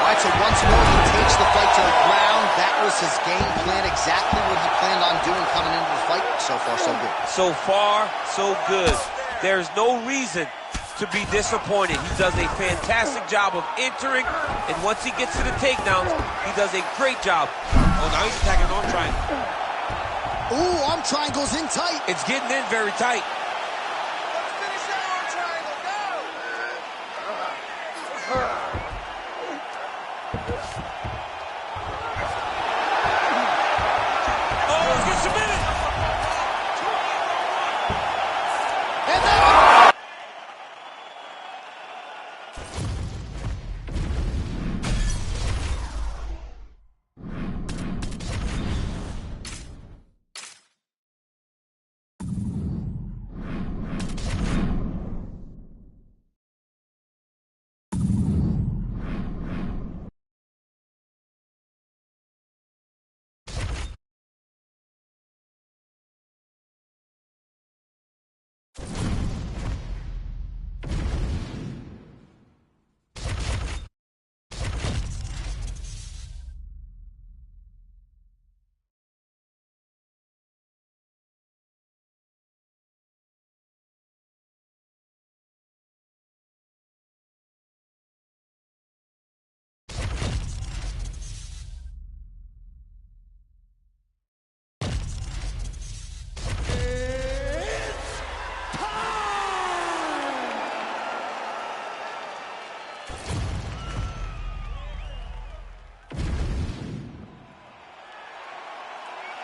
right, so once more he takes the fight to the ground. That was his game plan, exactly what he planned on doing coming into the fight. So far, so good. So far, so good. There's no reason to be disappointed. He does a fantastic job of entering, and once he gets to the takedowns, he does a great job. Oh, now he's attacking arm triangle. Ooh, arm triangle's in tight. It's getting in very tight.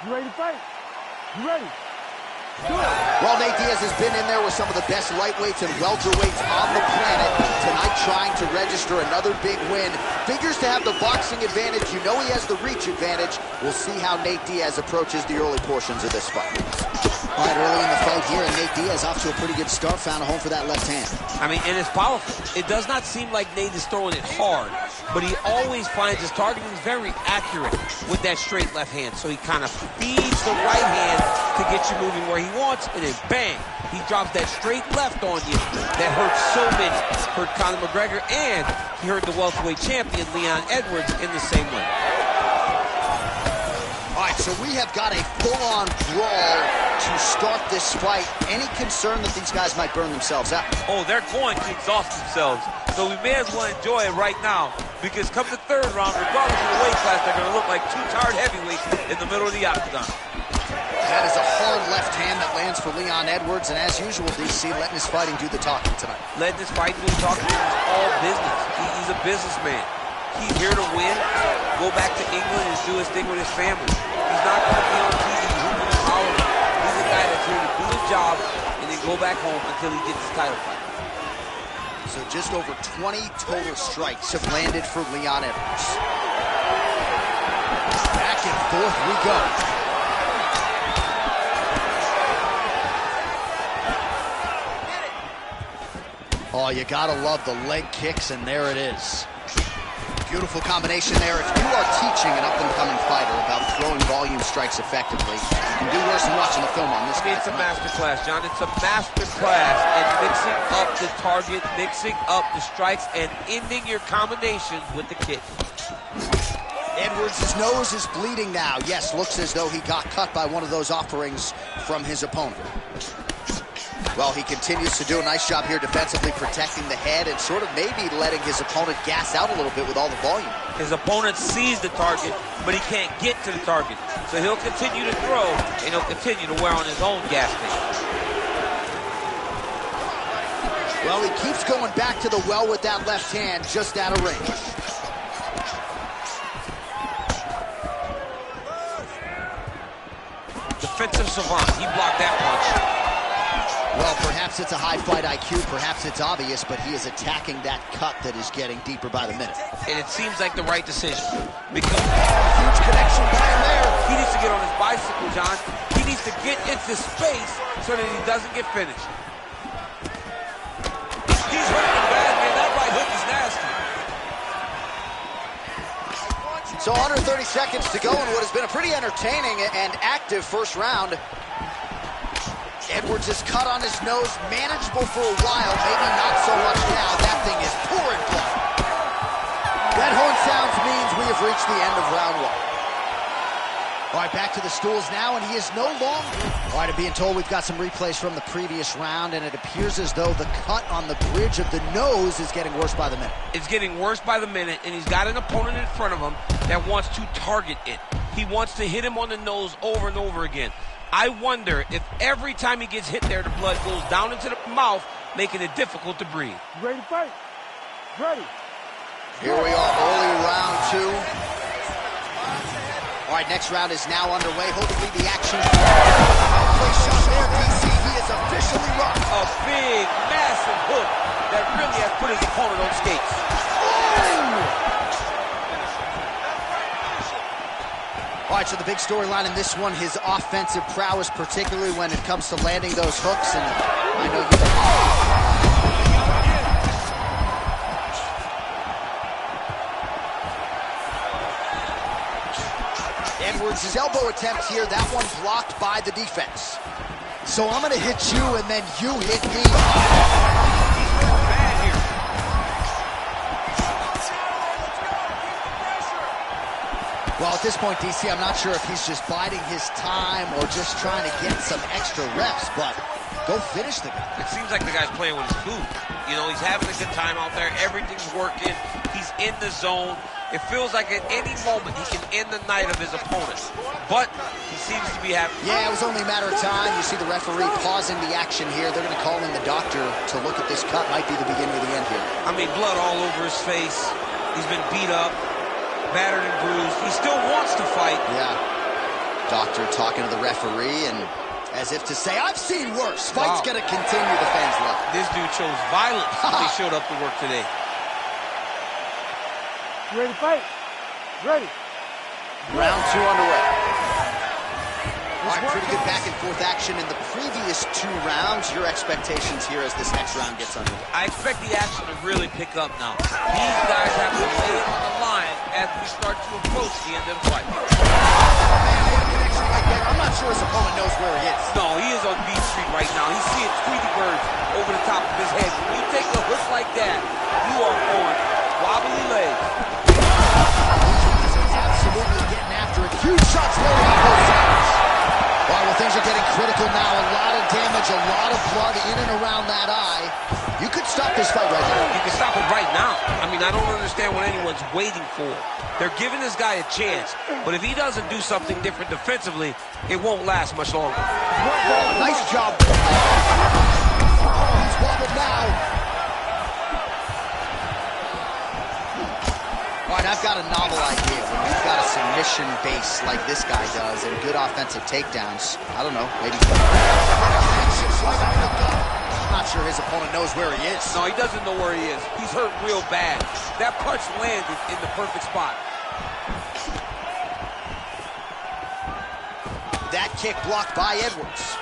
You ready to fight? You ready? Do it. Well, Nate Diaz has been in there with some of the best lightweights and welterweights on the planet. Tonight trying to register another big win. Figures to have the boxing advantage. You know he has the reach advantage. We'll see how Nate Diaz approaches the early portions of this fight. All right, early in the fight here, and Nate Diaz off to a pretty good start. Found a home for that left hand. I mean, and it's powerful. It does not seem like Nate is throwing it hard, but he always finds his targeting is very accurate with that straight left hand. So he kind of feeds the right hand to get you moving where he wants, and then bang, he drops that straight left on you that hurts so many. Hurt Conor McGregor, and he hurt the welterweight champion Leon Edwards in the same way. All right, so we have got a full-on brawl to start this fight. Any concern that these guys might burn themselves out? Oh, they're going to exhaust themselves. So we may as well enjoy it right now, because come the third round, regardless of the weight class, they're going to look like two tired heavyweights in the middle of the octagon. That is a hard left hand that lands for Leon Edwards, and as usual, DC letting his fighting do the talking tonight. Letting his fighting do the talking is all business. He's a businessman. He's here to win, go back to England and do his thing with his family. He's not going to be on TV hooping and hollering. He's a guy that's here to do his job and then go back home until he gets his title fight. So just over 20 total strikes have landed for Leon Edwards. Back and forth we go. Oh, you gotta love the leg kicks, and there it is. Beautiful combination there. If you are teaching an up-and-coming fighter about throwing volume strikes effectively, you can do worse than watching the film on this guy. It's a master class, John. It's a master class at mixing up the target, mixing up the strikes, and ending your combinations with the kick. Edwards' nose is bleeding now. Yes, looks as though he got cut by one of those offerings from his opponent. Well, he continues to do a nice job here defensively, protecting the head and sort of maybe letting his opponent gas out a little bit with all the volume. His opponent sees the target, but he can't get to the target. So he'll continue to throw, and he'll continue to wear on his own gas tank. Well, he keeps going back to the well with that left hand, just out of range. Defensive savant. He blocked that punch. Well, perhaps it's a high fight IQ, perhaps it's obvious, but he is attacking that cut that is getting deeper by the minute. And it seems like the right decision. Because huge connection by him there. He needs to get on his bicycle, John. He needs to get into space so that he doesn't get finished. He's hurting him bad, man. That right hook is nasty. So under 30 seconds to go in what has been a pretty entertaining and active first round. Edwards is cut on his nose, manageable for a while, maybe not so much now. That thing is pouring blood. That horn sounds means we have reached the end of round one. All right, back to the stools now, and he is no longer... All right, I'm being told we've got some replays from the previous round, and it appears as though the cut on the bridge of the nose is getting worse by the minute. It's getting worse by the minute, and he's got an opponent in front of him that wants to target it. He wants to hit him on the nose over and over again. I wonder if every time he gets hit there, the blood goes down into the mouth, making it difficult to breathe. Ready to fight? Ready. Here we are, early round two. All right, next round is now underway. Hopefully the action... Place shot there, DC. He is officially rocked. A big, massive hook that really has put his opponent on skates. All right, so the big storyline in this one, his offensive prowess, particularly when it comes to landing those hooks, and I know you... Edwards' elbow attempt here, that one blocked by the defense. So I'm gonna hit you, and then you hit me. Well, at this point, DC, I'm not sure if he's just biding his time or just trying to get some extra reps, but go finish the guy. It seems like the guy's playing with his food. You know, he's having a good time out there. Everything's working. He's in the zone. It feels like at any moment he can end the night of his opponent. But he seems to be having... Yeah, it was only a matter of time. You see the referee pausing the action here. They're going to call in the doctor to look at this cut. Might be the beginning of the end here. I mean, blood all over his face. He's been beat up, battered and bruised. He still wants to fight. Yeah. Doctor talking to the referee and as if to say, I've seen worse. Fight's going to continue, the fans love. This dude chose violence when he showed up to work today. You ready to fight? Ready. Round two underway. All right, pretty good back and forth action in the previous two rounds. Your expectations here as this next round gets underway? I expect the action to really pick up now. These guys have to lay it on the line as we start to approach the end of the fight. I'm not sure his opponent knows where he is. No, he is on B Street right now. He's seeing Tweety birds over the top of his head. When you take a hook like that, you are on wobbly legs. He's absolutely getting after it. Huge shots loaded on both sides. All right, well, things are getting critical now. A lot of damage, a lot of blood in and around that eye. You could stop this fight right now. You can stop it right now. I mean, I don't understand what anyone's waiting for. They're giving this guy a chance, but if he doesn't do something different defensively, it won't last much longer. Nice job. He's wobbled now. All right, I've got a novel idea. When you've got a submission base like this guy does and good offensive takedowns, I don't know, maybe... I'm not sure his opponent knows where he is. No, he doesn't know where he is. He's hurt real bad. That punch landed in the perfect spot. That kick blocked by Edwards.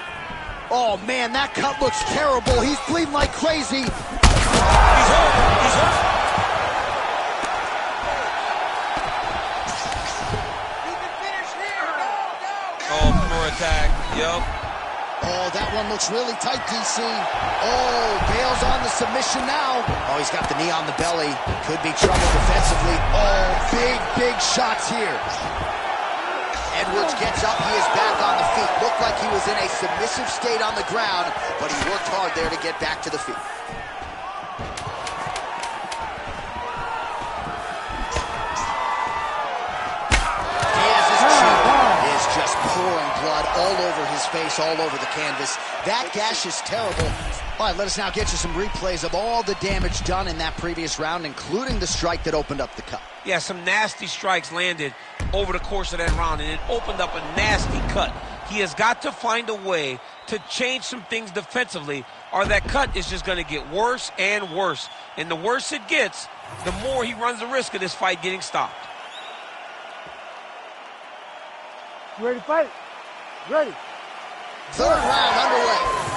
Oh, man, that cut looks terrible. He's bleeding like crazy. He's hurt. He's hurt. Oh, more attack. Yup. Oh, that one looks really tight, DC. Oh, Bale's on the submission now. Oh, he's got the knee on the belly. Could be trouble defensively. Oh, big shots here. Edwards gets up. He is back on the feet. Looked like he was in a submissive state on the ground, but he worked hard there to get back to the feet. Just pouring blood all over his face, all over the canvas. That gash is terrible. All right, let us now get you some replays of all the damage done in that previous round, including the strike that opened up the cut. Yeah, some nasty strikes landed over the course of that round, and it opened up a nasty cut. He has got to find a way to change some things defensively, or that cut is just going to get worse and worse. And the worse it gets, the more he runs the risk of this fight getting stopped. You ready to fight? Ready. Third round underway.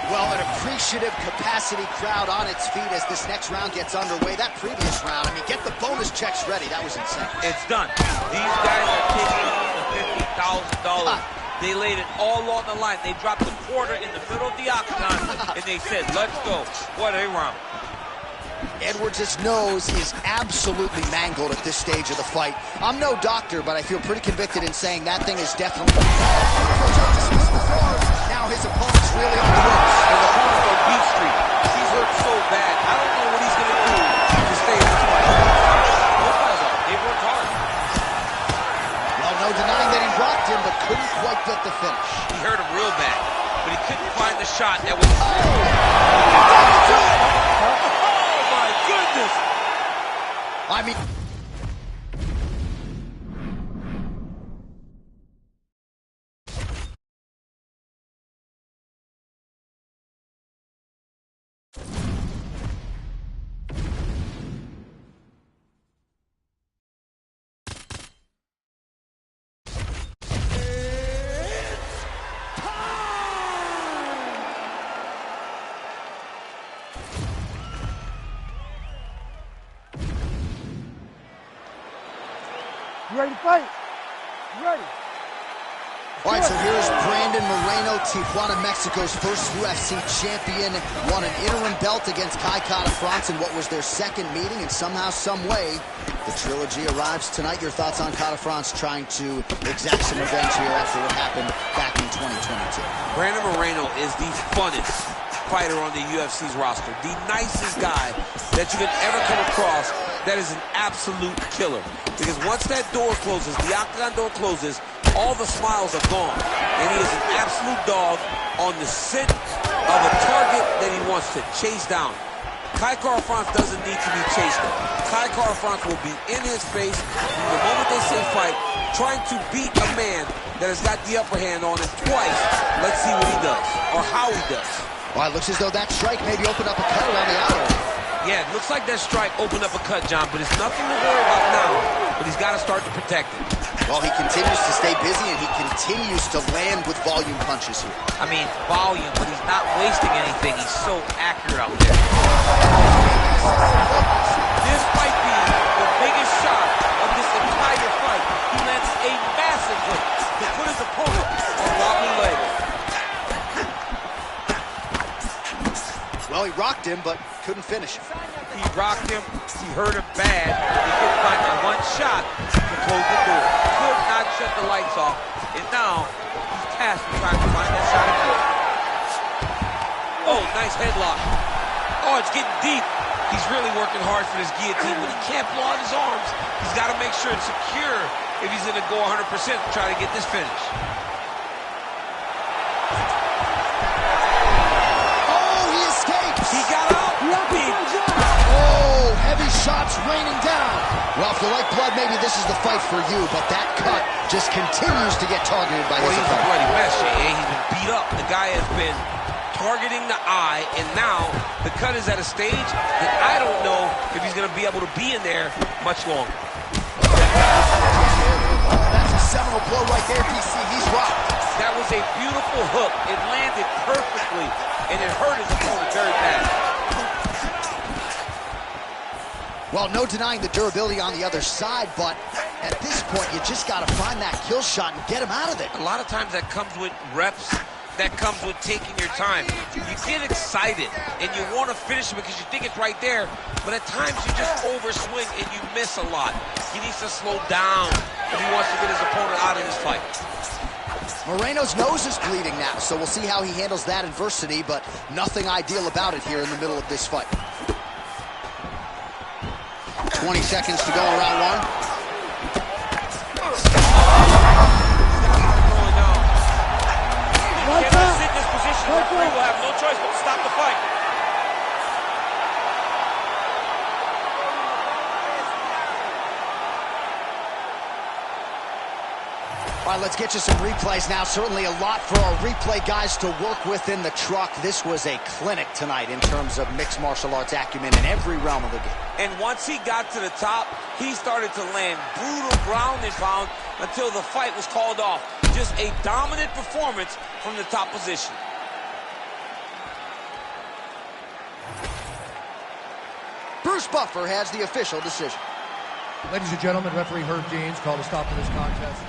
Well, an appreciative capacity crowd on its feet as this next round gets underway. That previous round, I mean, get the bonus checks ready. That was insane. It's done. These guys are taking on the $50,000. They laid it all on the line. They dropped a quarter in the middle of the octagon, and they said, let's go. What a round. Edwards' nose is absolutely mangled at this stage of the fight. I'm no doctor, but I feel pretty convicted in saying that thing is definitely... Now his opponent's really on the ropes. And the opponent's on beat street. He's hurt so bad. I don't know what he's going to do to stay in this fight. Both guys are. They worked hard. Well, no denying that he rocked him, but couldn't quite get the finish. He hurt him real bad, but he couldn't find the shot that was... I mean... You ready to fight? You ready? All right, so here's Brandon Moreno, Tijuana, Mexico's first UFC champion. Won an interim belt against Kai Kara-France in what was their second meeting, and somehow, some way, the trilogy arrives tonight. Your thoughts on Kara-France trying to exact some revenge here after what happened back in 2022? Brandon Moreno is the funnest fighter on the UFC's roster. The nicest guy that you could ever come across that is an absolute killer. Because once that door closes, the octagon door closes, all the smiles are gone. And he is an absolute dog on the scent of a target that he wants to chase down. Kai Kara-France doesn't need to be chased down. Kai Kara-France will be in his face from the moment they say fight, trying to beat a man that has got the upper hand on him twice. Let's see what he does, or how he does. Well, it looks as though that strike maybe opened up a cut around the outer. Yeah, it looks like that strike opened up a cut, John, but it's nothing to worry about now. But he's got to start to protect it. Well, he continues to stay busy, and he continues to land with volume punches here. I mean, volume, but he's not wasting anything. He's so accurate out there. This might be the biggest shot of this entire fight. He lands a massive hit to put his opponent on wobbly legs. Well, he rocked him, but couldn't finish him. He rocked him. He hurt him bad. He couldn't find that one shot to close the door. Could not shut the lights off. And now he's tasked with trying to find that shot again. Oh, nice headlock. Oh, it's getting deep. He's really working hard for this guillotine, but he can't blow out his arms. He's got to make sure it's secure if he's going to go 100% to try to get this finish. He got out. Oh, heavy shots raining down. Well, if you like blood, maybe this is the fight for you, but that cut just continues to get targeted by his He's a opponent. bloody mess, Jay. He's been beat up. The guy has been targeting the eye, and now the cut is at a stage that I don't know if he's going to be able to be in there much longer. That's a seminal blow right there, DC. He's rocked. That was a beautiful hook. It landed perfectly, and it hurt his opponent very bad. Well, no denying the durability on the other side, but at this point, you just got to find that kill shot and get him out of it. A lot of times that comes with reps. That comes with taking your time. You get excited, and you want to finish it because you think it's right there, but at times you just overswing and you miss a lot. He needs to slow down if he wants to get his opponent out of this fight. Moreno's nose is bleeding now, so we'll see how he handles that adversity, but nothing ideal about it here in the middle of this fight. 20 seconds to go in round one. He cannot sit in this position, the referee will have no choice but to stop the fight. All right, let's get you some replays now. Certainly a lot for our replay guys to work with in the truck. This was a clinic tonight in terms of mixed martial arts acumen in every realm of the game. And once he got to the top, he started to land brutal ground and pound until the fight was called off. Just a dominant performance from the top position. Bruce Buffer has the official decision. Ladies and gentlemen, referee Herb Dean's called a stop to this contest.